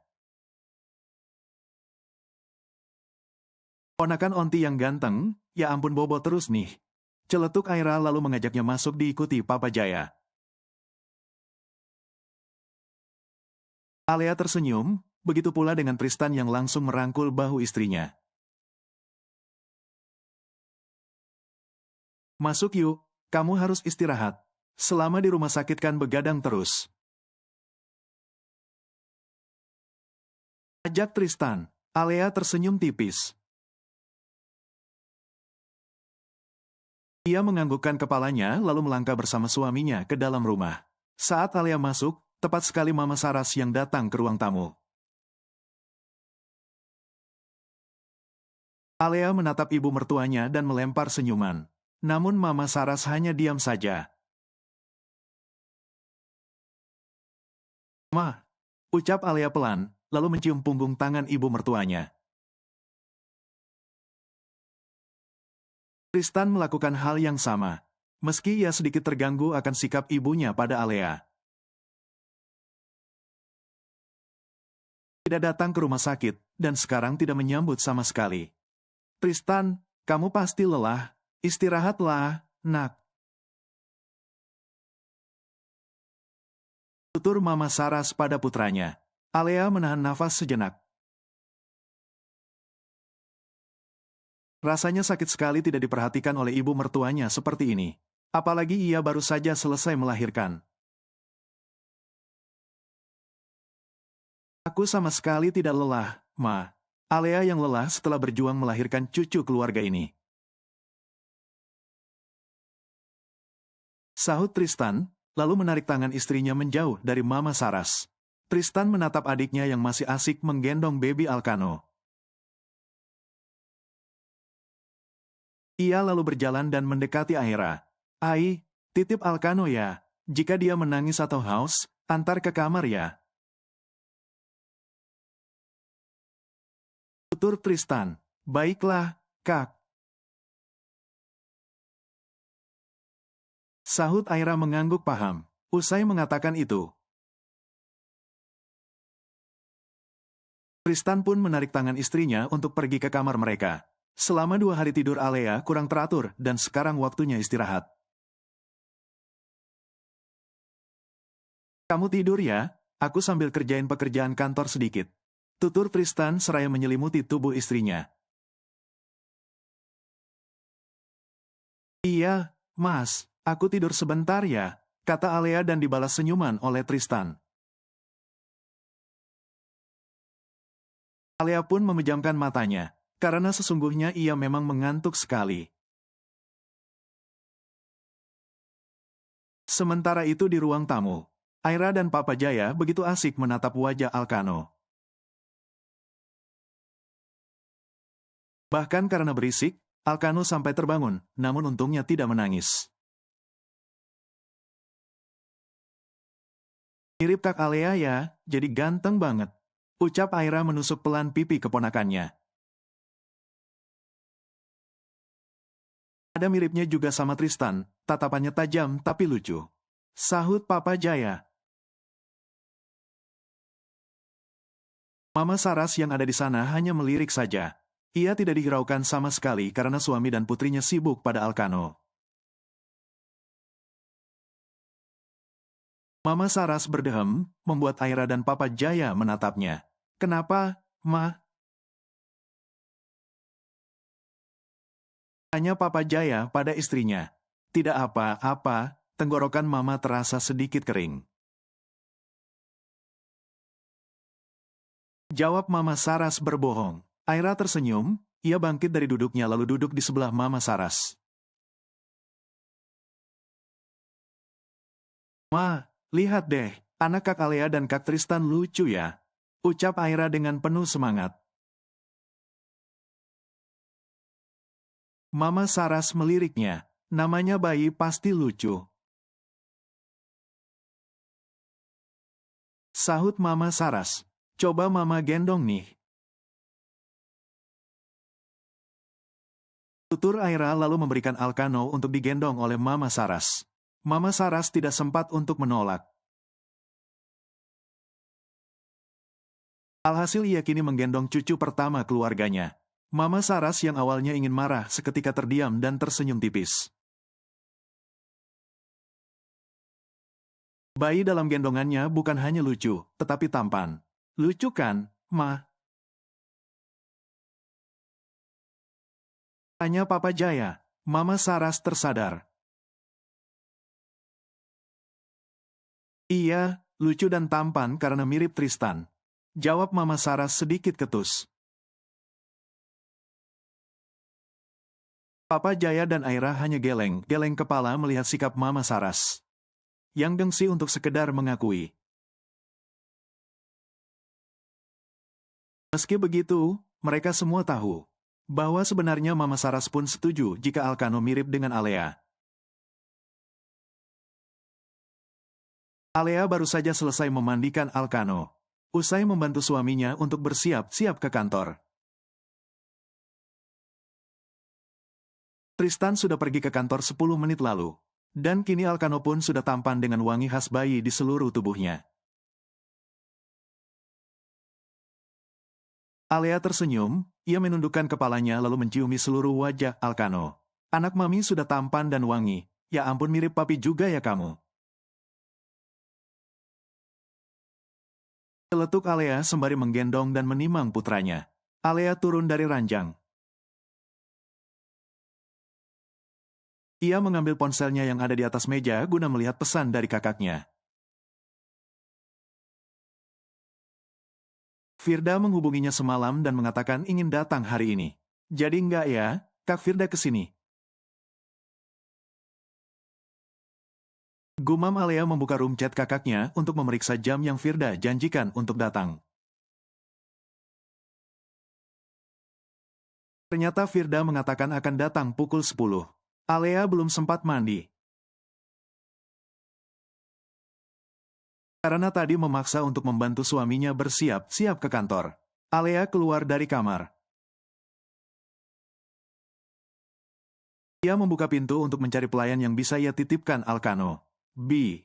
Speaker 2: Ponakan onti yang ganteng, ya ampun bobo terus nih. Celetuk Aira lalu mengajaknya masuk diikuti Papa Jaya. Alea tersenyum, begitu pula dengan Tristan yang langsung merangkul bahu istrinya. Masuk yuk, kamu harus istirahat. Selama di rumah sakit kan begadang terus. Ajak Tristan. Alea tersenyum tipis. Ia menganggukkan kepalanya lalu melangkah bersama suaminya ke dalam rumah. Saat Alea masuk, tepat sekali Mama Saras yang datang ke ruang tamu. Alea menatap ibu mertuanya dan melempar senyuman. Namun Mama Saras hanya diam saja. Ma, ucap Alea pelan, lalu mencium punggung tangan ibu mertuanya. Tristan melakukan hal yang sama, meski ia sedikit terganggu akan sikap ibunya pada Alea. Tidak datang ke rumah sakit, dan sekarang tidak menyambut sama sekali. Tristan, kamu pasti lelah, istirahatlah, nak. Tutur Mama Saras pada putranya. Alea menahan nafas sejenak. Rasanya sakit sekali tidak diperhatikan oleh ibu mertuanya seperti ini. Apalagi ia baru saja selesai melahirkan. Aku sama sekali tidak lelah, Ma. Alea yang lelah setelah berjuang melahirkan cucu keluarga ini. Sahut Tristan, lalu menarik tangan istrinya menjauh dari Mama Saras. Tristan menatap adiknya yang masih asik menggendong baby Alkano. Ia lalu berjalan dan mendekati Aira. Ai, titip Alkano ya, Jika dia menangis atau haus, antar ke kamar ya. Tutur Tristan. Baiklah, Kak. Sahut Aira mengangguk paham. Usai mengatakan itu, Tristan pun menarik tangan istrinya untuk pergi ke kamar mereka. Selama 2 hari tidur Alea kurang teratur dan sekarang waktunya istirahat. Kamu tidur ya, aku sambil kerjain pekerjaan kantor sedikit. Tutur Tristan seraya menyelimuti tubuh istrinya. Iya, Mas, aku tidur sebentar ya, kata Alea dan dibalas senyuman oleh Tristan. Alea pun memejamkan matanya, karena sesungguhnya ia memang mengantuk sekali. Sementara itu di ruang tamu, Aira dan Papa Jaya begitu asik menatap wajah Alkano. Bahkan karena berisik, Alkano sampai terbangun, namun untungnya tidak menangis. Mirip Kak Alea ya, jadi ganteng banget. Ucap Aira menusuk pelan pipi keponakannya. Ada miripnya juga sama Tristan, tatapannya tajam tapi lucu. Sahut Papa Jaya. Mama Saras yang ada di sana hanya melirik saja. Ia tidak dihiraukan sama sekali karena suami dan putrinya sibuk pada Alkano. Mama Saras berdehem, membuat Aira dan Papa Jaya menatapnya. Kenapa, Ma? Tanya Papa Jaya pada istrinya. Tidak apa-apa, tenggorokan Mama terasa sedikit kering. Jawab Mama Saras berbohong. Aira tersenyum, ia bangkit dari duduknya lalu duduk di sebelah Mama Saras. Ma, lihat deh, anak Kak Alea dan Kak Tristan lucu ya. Ucap Aira dengan penuh semangat. Mama Saras meliriknya, namanya bayi pasti lucu. Sahut Mama Saras, coba Mama gendong nih. Tutur Aira lalu memberikan Alkano untuk digendong oleh Mama Saras. Mama Saras tidak sempat untuk menolak. Alhasil ia kini menggendong cucu pertama keluarganya. Mama Saras yang awalnya ingin marah seketika terdiam dan tersenyum tipis. Bayi dalam gendongannya bukan hanya lucu, tetapi tampan. Lucu kan, Ma? Tanya Papa Jaya. Mama Saras tersadar. Iya, lucu dan tampan karena mirip Tristan. Jawab Mama Saras sedikit ketus. Papa Jaya dan Aira hanya geleng kepala melihat sikap Mama Saras. Yang gengsi untuk sekedar mengakui. Meski begitu, mereka semua tahu bahwa sebenarnya Mama Saras pun setuju jika Alkano mirip dengan Alea. Alea baru saja selesai memandikan Alkano. Usai membantu suaminya untuk bersiap-siap ke kantor. Tristan sudah pergi ke kantor 10 menit lalu. Dan kini Alkano pun sudah tampan dengan wangi khas bayi di seluruh tubuhnya. Alea tersenyum, ia menundukkan kepalanya lalu menciumi seluruh wajah Alkano. Anak mami sudah tampan dan wangi. Ya ampun mirip papi juga ya kamu. Celetuk Alea sembari menggendong dan menimang putranya. Alea turun dari ranjang. Ia mengambil ponselnya yang ada di atas meja guna melihat pesan dari kakaknya. Firda menghubunginya semalam dan mengatakan ingin datang hari ini. Jadi enggak ya, Kak Firda ke sini. Gumam Alea membuka room chat kakaknya untuk memeriksa jam yang Firda janjikan untuk datang. Ternyata Firda mengatakan akan datang pukul 10. Alea belum sempat mandi. Karena tadi memaksa untuk membantu suaminya bersiap-siap ke kantor. Alea keluar dari kamar. Ia membuka pintu untuk mencari pelayan yang bisa ia titipkan Alkano. B.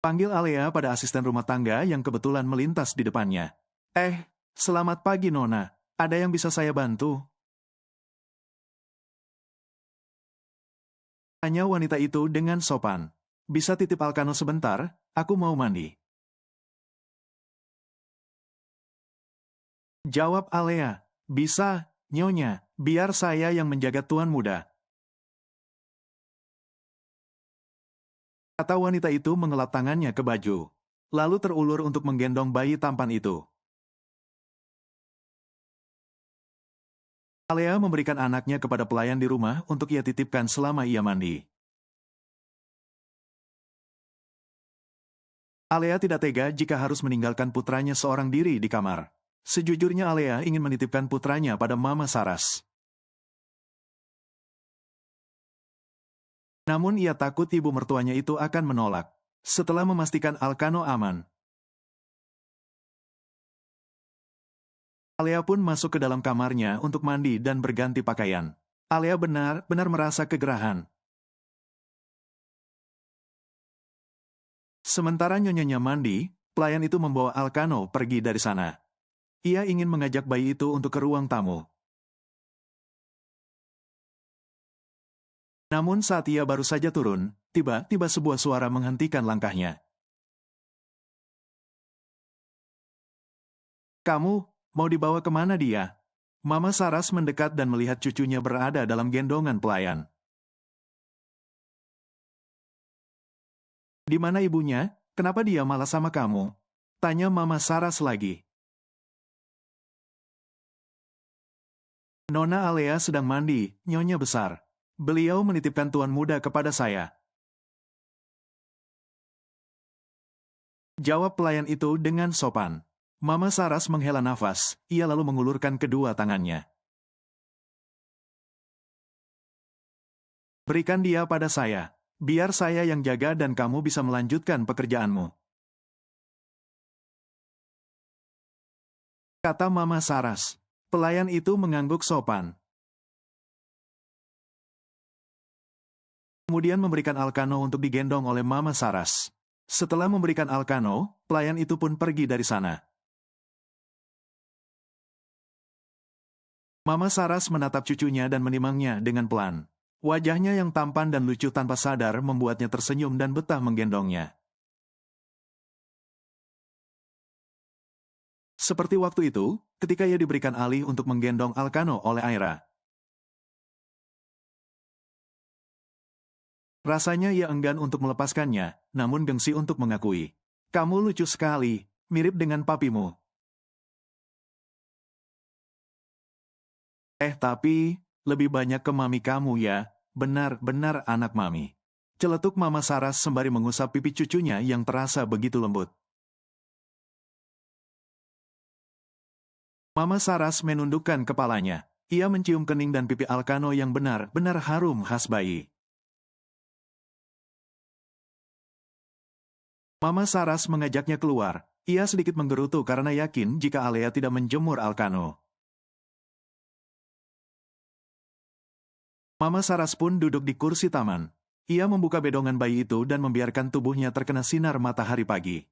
Speaker 2: Panggil Alea pada asisten rumah tangga yang kebetulan melintas di depannya. Selamat pagi Nona. Ada yang bisa saya bantu? Tanya wanita itu dengan sopan. Bisa titip Alkano sebentar? Aku mau mandi. Jawab Alea. Bisa, Nyonya. Biar saya yang menjaga tuan muda. Kata wanita itu mengelap tangannya ke baju. Lalu terulur untuk menggendong bayi tampan itu. Alea memberikan anaknya kepada pelayan di rumah untuk ia titipkan selama ia mandi. Alea tidak tega jika harus meninggalkan putranya seorang diri di kamar. Sejujurnya Alea ingin menitipkan putranya pada Mama Saras. Namun ia takut ibu mertuanya itu akan menolak. Setelah memastikan Alkano aman, Alea pun masuk ke dalam kamarnya untuk mandi dan berganti pakaian. Alea benar-benar merasa kegerahan. Sementara nyonyanya mandi, pelayan itu membawa Alkano pergi dari sana. Ia ingin mengajak bayi itu untuk ke ruang tamu. Namun saat ia baru saja turun, tiba-tiba sebuah suara menghentikan langkahnya. Kamu, mau dibawa kemana dia? Mama Saras mendekat dan melihat cucunya berada dalam gendongan pelayan. Di mana ibunya? Kenapa dia malah sama kamu? Tanya Mama Saras lagi. Nona Alea sedang mandi, Nyonya besar. Beliau menitipkan tuan muda kepada saya. Jawab pelayan itu dengan sopan. Mama Saras menghela nafas, ia lalu mengulurkan kedua tangannya. Berikan dia pada saya. Biar saya yang jaga dan kamu bisa melanjutkan pekerjaanmu. Kata Mama Saras. Pelayan itu mengangguk sopan. Kemudian memberikan Alkano untuk digendong oleh Mama Saras. Setelah memberikan Alkano, pelayan itu pun pergi dari sana. Mama Saras menatap cucunya dan menimangnya dengan pelan. Wajahnya yang tampan dan lucu tanpa sadar membuatnya tersenyum dan betah menggendongnya. Seperti waktu itu, ketika ia diberikan alih untuk menggendong Alkano oleh Aira. Rasanya ia enggan untuk melepaskannya, namun gengsi untuk mengakui. Kamu lucu sekali, mirip dengan papimu. Tapi, lebih banyak ke mami kamu ya, benar-benar anak mami. Celetuk Mama Saras sembari mengusap pipi cucunya yang terasa begitu lembut. Mama Saras menundukkan kepalanya. Ia mencium kening dan pipi Alkano yang benar-benar harum khas bayi. Mama Saras mengajaknya keluar. Ia sedikit menggerutu karena yakin jika Alea tidak menjemur Alkano. Mama Saras pun duduk di kursi taman. Ia membuka bedongan bayi itu dan membiarkan tubuhnya terkena sinar matahari pagi.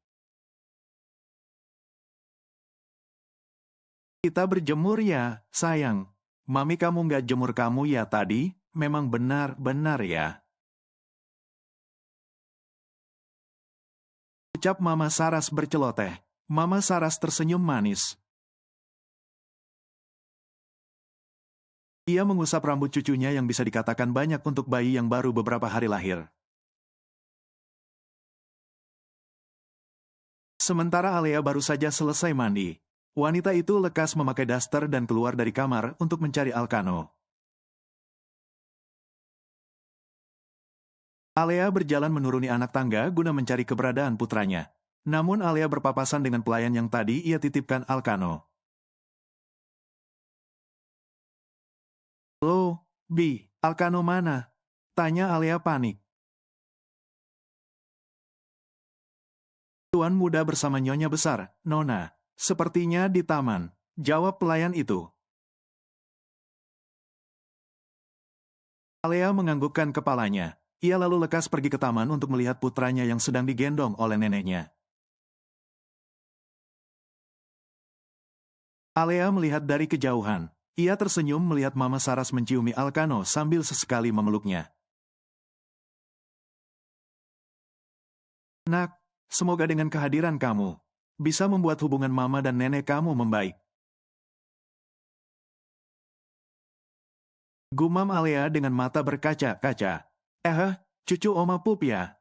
Speaker 2: Kita berjemur ya, sayang. Mami kamu nggak jemur kamu ya tadi? Memang benar-benar ya. Ucap Mama Saras berceloteh. Mama Saras tersenyum manis. Ia mengusap rambut cucunya yang bisa dikatakan banyak untuk bayi yang baru beberapa hari lahir. Sementara Alea baru saja selesai mandi. Wanita itu lekas memakai daster dan keluar dari kamar untuk mencari Alkano. Alea berjalan menuruni anak tangga guna mencari keberadaan putranya. Namun Alea berpapasan dengan pelayan yang tadi ia titipkan Alkano. Loh, Bi, Alkano mana? Tanya Alea panik. Tuan muda bersama Nyonya besar, Nona. Sepertinya di taman, jawab pelayan itu. Alea menganggukkan kepalanya. Ia lalu lekas pergi ke taman untuk melihat putranya yang sedang digendong oleh neneknya. Alea melihat dari kejauhan. Ia tersenyum melihat Mama Saras menciumi Alkano sambil sesekali memeluknya. Nak, semoga dengan kehadiran kamu, bisa membuat hubungan Mama dan nenek kamu membaik. Gumam Alea dengan mata berkaca-kaca. Cucu Oma Pup ya.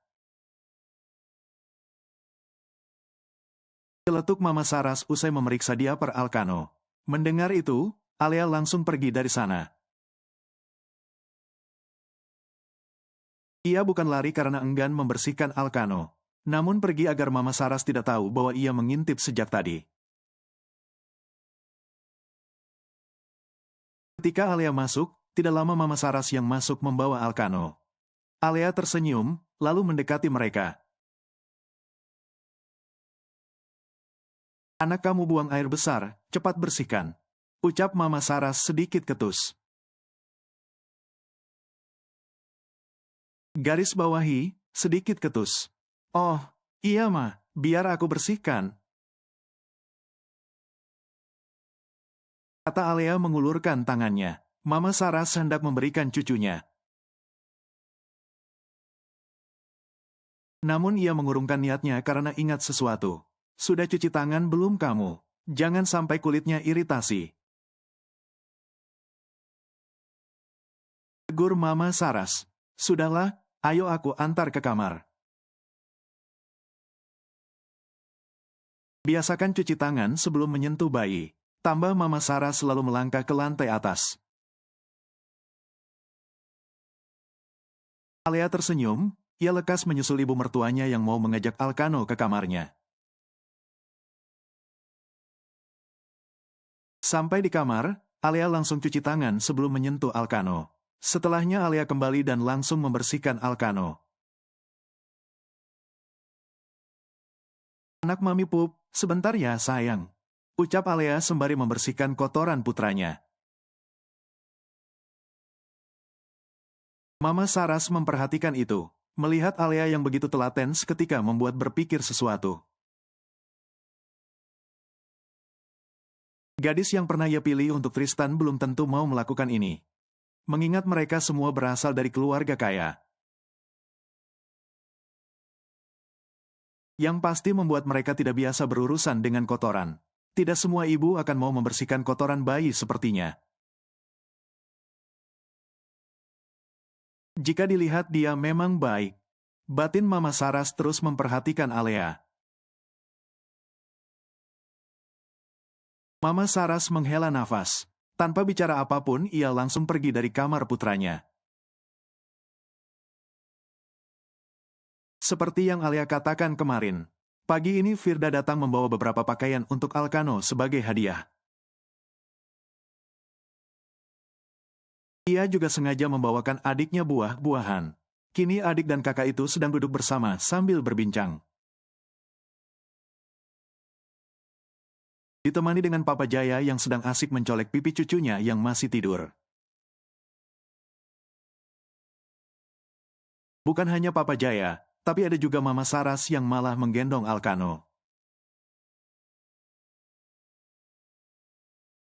Speaker 2: Celetuk Mama Saras usai memeriksa dia per Alkano. Mendengar itu, Alea langsung pergi dari sana. Ia bukan lari karena enggan membersihkan Alkano, namun pergi agar Mama Saras tidak tahu bahwa ia mengintip sejak tadi. Ketika Alea masuk, tidak lama Mama Saras yang masuk membawa Alkano. Alea tersenyum, lalu mendekati mereka. Anak kamu buang air besar, cepat bersihkan. Ucap Mama Saras sedikit ketus. Garis bawahi, sedikit ketus. Oh, iya Ma, biar aku bersihkan. Kata Alea mengulurkan tangannya. Mama Saras hendak memberikan cucunya. Namun ia mengurungkan niatnya karena ingat sesuatu. Sudah cuci tangan belum kamu? Jangan sampai kulitnya iritasi. Tegur Mama Saras. Sudahlah, ayo aku antar ke kamar. Biasakan cuci tangan sebelum menyentuh bayi. Tambah Mama Saras selalu melangkah ke lantai atas. Alea tersenyum, ia lekas menyusul ibu mertuanya yang mau mengajak Alkano ke kamarnya. Sampai di kamar, Alea langsung cuci tangan sebelum menyentuh Alkano. Setelahnya Alea kembali dan langsung membersihkan Alkano. Anak Mami Pup, sebentar ya sayang. Ucap Alea sembari membersihkan kotoran putranya. Mama Saras memperhatikan itu, melihat Alea yang begitu telaten seketika membuat berpikir sesuatu. Gadis yang pernah ia pilih untuk Tristan belum tentu mau melakukan ini. Mengingat mereka semua berasal dari keluarga kaya. Yang pasti membuat mereka tidak biasa berurusan dengan kotoran. Tidak semua ibu akan mau membersihkan kotoran bayi sepertinya. Jika dilihat dia memang baik. Batin Mama Saras terus memperhatikan Alea. Mama Saras menghela nafas. Tanpa bicara apapun, ia langsung pergi dari kamar putranya. Seperti yang Alea katakan kemarin, pagi ini Firda datang membawa beberapa pakaian untuk Alkano sebagai hadiah. Ia juga sengaja membawakan adiknya buah-buahan. Kini adik dan kakak itu sedang duduk bersama sambil berbincang. Ditemani dengan Papa Jaya yang sedang asik mencolek pipi cucunya yang masih tidur. Bukan hanya Papa Jaya, tapi ada juga Mama Saras yang malah menggendong Alkano.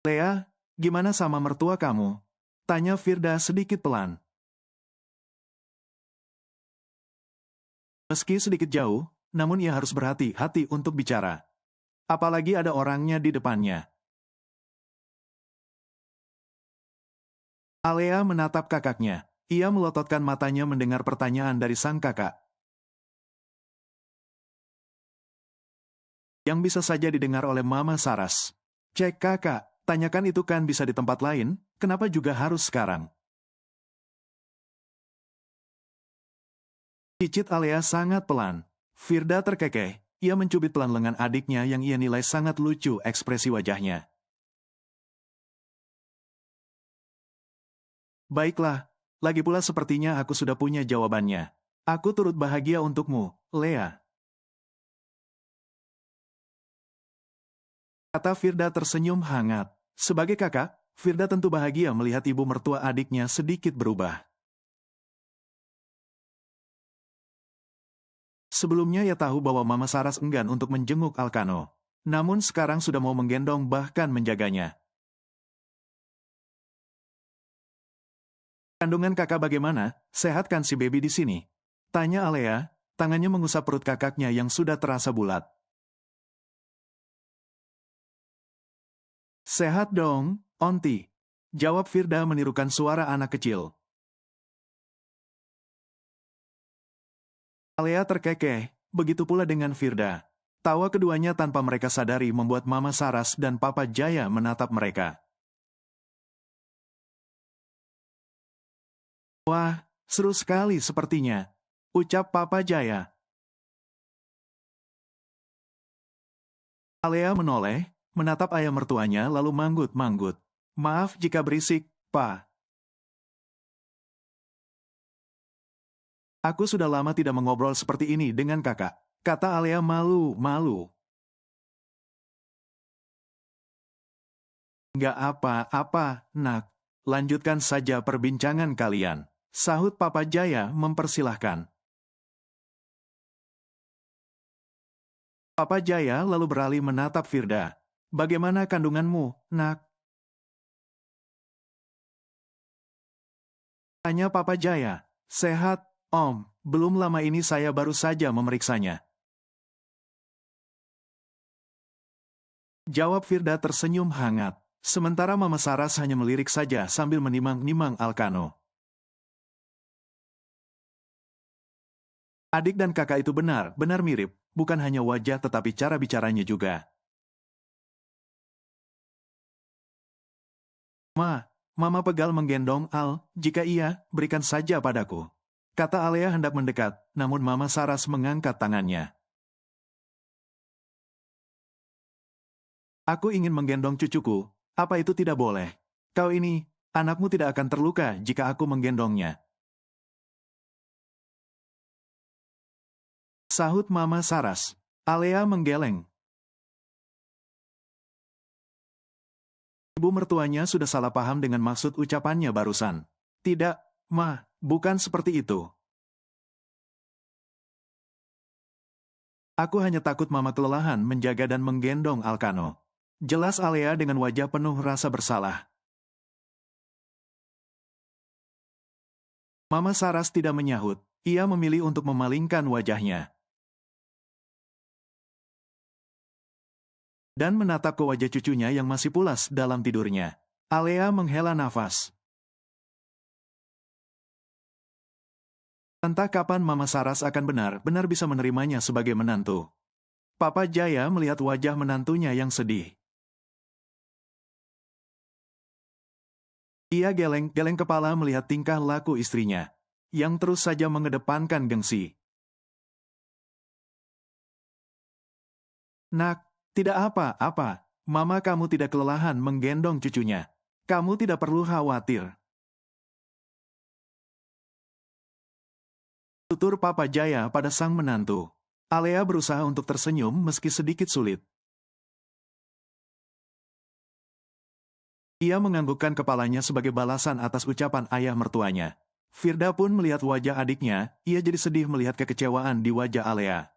Speaker 2: Lea, gimana sama mertua kamu? Tanya Firda sedikit pelan. Meski sedikit jauh, namun ia harus berhati-hati untuk bicara. Apalagi ada orangnya di depannya. Alea menatap kakaknya. Ia melototkan matanya mendengar pertanyaan dari sang kakak. Yang bisa saja didengar oleh Mama Saras. Cek kakak, tanyakan itu kan bisa di tempat lain, kenapa juga harus sekarang? Cicit Alea sangat pelan. Firda terkekeh. Ia mencubit pelan lengan adiknya yang ia nilai sangat lucu ekspresi wajahnya. Baiklah, lagi pula sepertinya aku sudah punya jawabannya. Aku turut bahagia untukmu, Lea. Kata Firda tersenyum hangat. Sebagai kakak, Firda tentu bahagia melihat ibu mertua adiknya sedikit berubah. Sebelumnya ia tahu bahwa Mama Saras enggan untuk menjenguk Alkano. Namun sekarang sudah mau menggendong bahkan menjaganya. Kandungan kakak bagaimana? Sehat kan si baby di sini? Tanya Alea, tangannya mengusap perut kakaknya yang sudah terasa bulat. Sehat dong, Onti. Jawab Firda menirukan suara anak kecil. Alea terkekeh, begitu pula dengan Firda. Tawa keduanya tanpa mereka sadari membuat Mama Saras dan Papa Jaya menatap mereka. Wah, seru sekali sepertinya, ucap Papa Jaya. Alea menoleh, menatap ayah mertuanya lalu manggut-manggut. Maaf jika berisik, Pa. Aku sudah lama tidak mengobrol seperti ini dengan kakak, kata Alea malu-malu. Nggak apa-apa, nak. Lanjutkan saja perbincangan kalian. Sahut Papa Jaya mempersilahkan. Papa Jaya lalu beralih menatap Firda. Bagaimana kandunganmu, nak? Tanya Papa Jaya. Sehat, Om. Belum lama ini saya baru saja memeriksanya. Jawab Firda tersenyum hangat. Sementara Mama Saras hanya melirik saja sambil menimang-nimang Alkano. Adik dan kakak itu benar mirip. Bukan hanya wajah tetapi cara bicaranya juga. Mama pegal menggendong Al. Jika iya, berikan saja padaku. Kata Alea hendak mendekat, namun Mama Saras mengangkat tangannya. Aku ingin menggendong cucuku, apa itu tidak boleh? Kau ini, anakmu tidak akan terluka jika aku menggendongnya. Sahut Mama Saras. Alea menggeleng. Ibu mertuanya sudah salah paham dengan maksud ucapannya barusan. Tidak, Ma, bukan seperti itu. Aku hanya takut Mama kelelahan menjaga dan menggendong Alkano. Jelas Alea dengan wajah penuh rasa bersalah. Mama Saras tidak menyahut, ia memilih untuk memalingkan wajahnya. Dan menatap ke wajah cucunya yang masih pulas dalam tidurnya. Alea menghela nafas. Entah kapan Mama Saras akan benar-benar bisa menerimanya sebagai menantu. Papa Jaya melihat wajah menantunya yang sedih. Ia geleng-geleng kepala melihat tingkah laku istrinya, yang terus saja mengedepankan gengsi. Nak, tidak apa-apa, Mama kamu tidak kelelahan menggendong cucunya. Kamu tidak perlu khawatir. Tutur Papa Jaya pada sang menantu. Alea berusaha untuk tersenyum meski sedikit sulit. Ia menganggukkan kepalanya sebagai balasan atas ucapan ayah mertuanya. Firda pun melihat wajah adiknya, ia jadi sedih melihat kekecewaan di wajah Alea.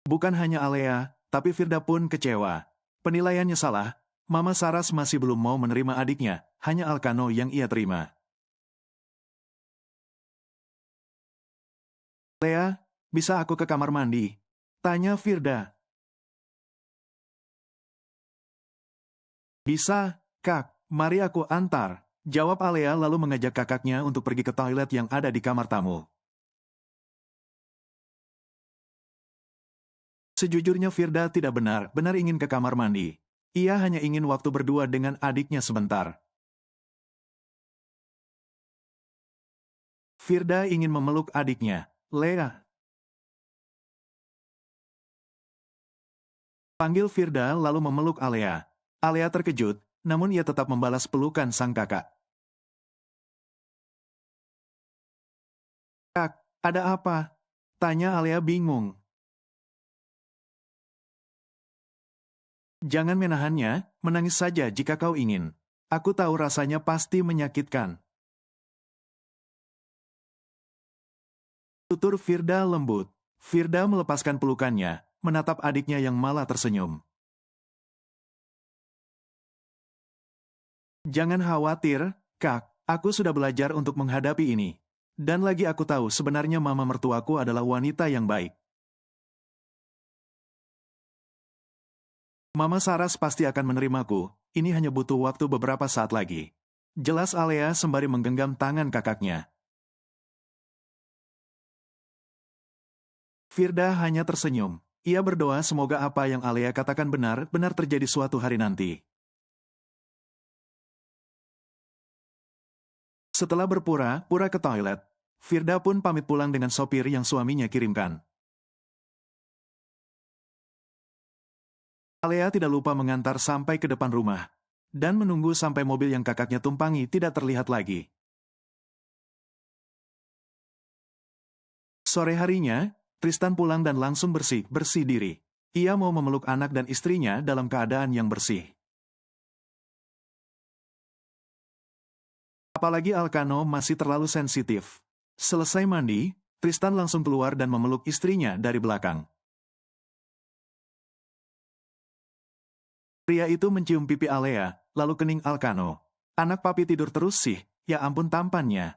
Speaker 2: Bukan hanya Alea, tapi Firda pun kecewa. Penilaiannya salah, Mama Saras masih belum mau menerima adiknya, hanya Alkano yang ia terima. Lea, bisa aku ke kamar mandi? Tanya Firda. Bisa, Kak, mari aku antar. Jawab Alea lalu mengajak kakaknya untuk pergi ke toilet yang ada di kamar tamu. Sejujurnya Firda tidak benar-benar ingin ke kamar mandi. Ia hanya ingin waktu berdua dengan adiknya sebentar. Firda ingin memeluk adiknya, Lea. Panggil Firda lalu memeluk Alea. Alea terkejut, namun ia tetap membalas pelukan sang kakak. Kak, ada apa? Tanya Alea bingung. Jangan menahannya, menangis saja jika kau ingin. Aku tahu rasanya pasti menyakitkan. Tutur Firda lembut. Firda melepaskan pelukannya, menatap adiknya yang malah tersenyum. Jangan khawatir, Kak. Aku sudah belajar untuk menghadapi ini. Dan lagi aku tahu sebenarnya mama mertuaku adalah wanita yang baik. Mama Saras pasti akan menerimaku, ini hanya butuh waktu beberapa saat lagi. Jelas Alea sembari menggenggam tangan kakaknya. Firda hanya tersenyum. Ia berdoa semoga apa yang Alea katakan benar-benar terjadi suatu hari nanti. Setelah berpura-pura ke toilet, Firda pun pamit pulang dengan sopir yang suaminya kirimkan. Alea tidak lupa mengantar sampai ke depan rumah, dan menunggu sampai mobil yang kakaknya tumpangi tidak terlihat lagi. Sore harinya, Tristan pulang dan langsung bersih diri. Ia mau memeluk anak dan istrinya dalam keadaan yang bersih. Apalagi Alkano masih terlalu sensitif. Selesai mandi, Tristan langsung keluar dan memeluk istrinya dari belakang. Pria itu mencium pipi Alea, lalu kening Alkano. Anak papi tidur terus sih, ya ampun tampannya.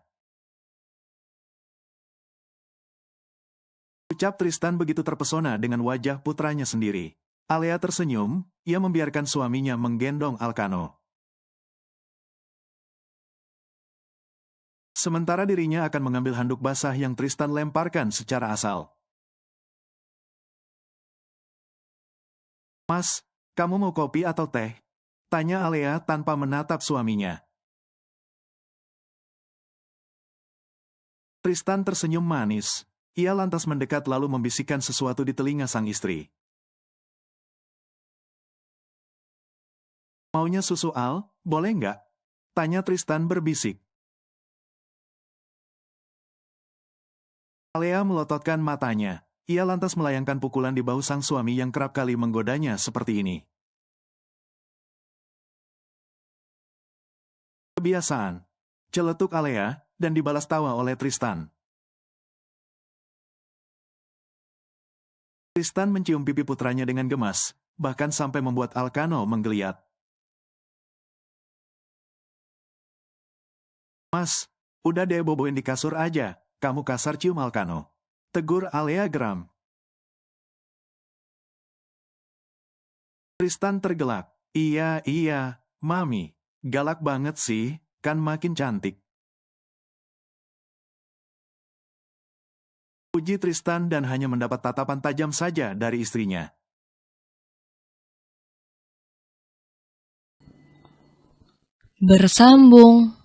Speaker 2: Ucap Tristan begitu terpesona dengan wajah putranya sendiri. Alea tersenyum, ia membiarkan suaminya menggendong Alkano. Sementara dirinya akan mengambil handuk basah yang Tristan lemparkan secara asal. Mas, kamu mau kopi atau teh? Tanya Alea tanpa menatap suaminya. Tristan tersenyum manis. Ia lantas mendekat lalu membisikkan sesuatu di telinga sang istri. Maunya susu Al, boleh nggak? Tanya Tristan berbisik. Alea melototkan matanya. Ia lantas melayangkan pukulan di bahu sang suami yang kerap kali menggodanya seperti ini. Kebiasaan. Celetuk Alea, dan dibalas tawa oleh Tristan. Tristan mencium pipi putranya dengan gemas, bahkan sampai membuat Alkano menggeliat. Mas, udah deh boboin di kasur aja, kamu kasar cium Alkano. Tegur Alea geram. Tristan tergelak. Iya, Mami. Galak banget sih, kan makin cantik. Puji Tristan dan hanya mendapat tatapan tajam saja dari istrinya.
Speaker 1: Bersambung.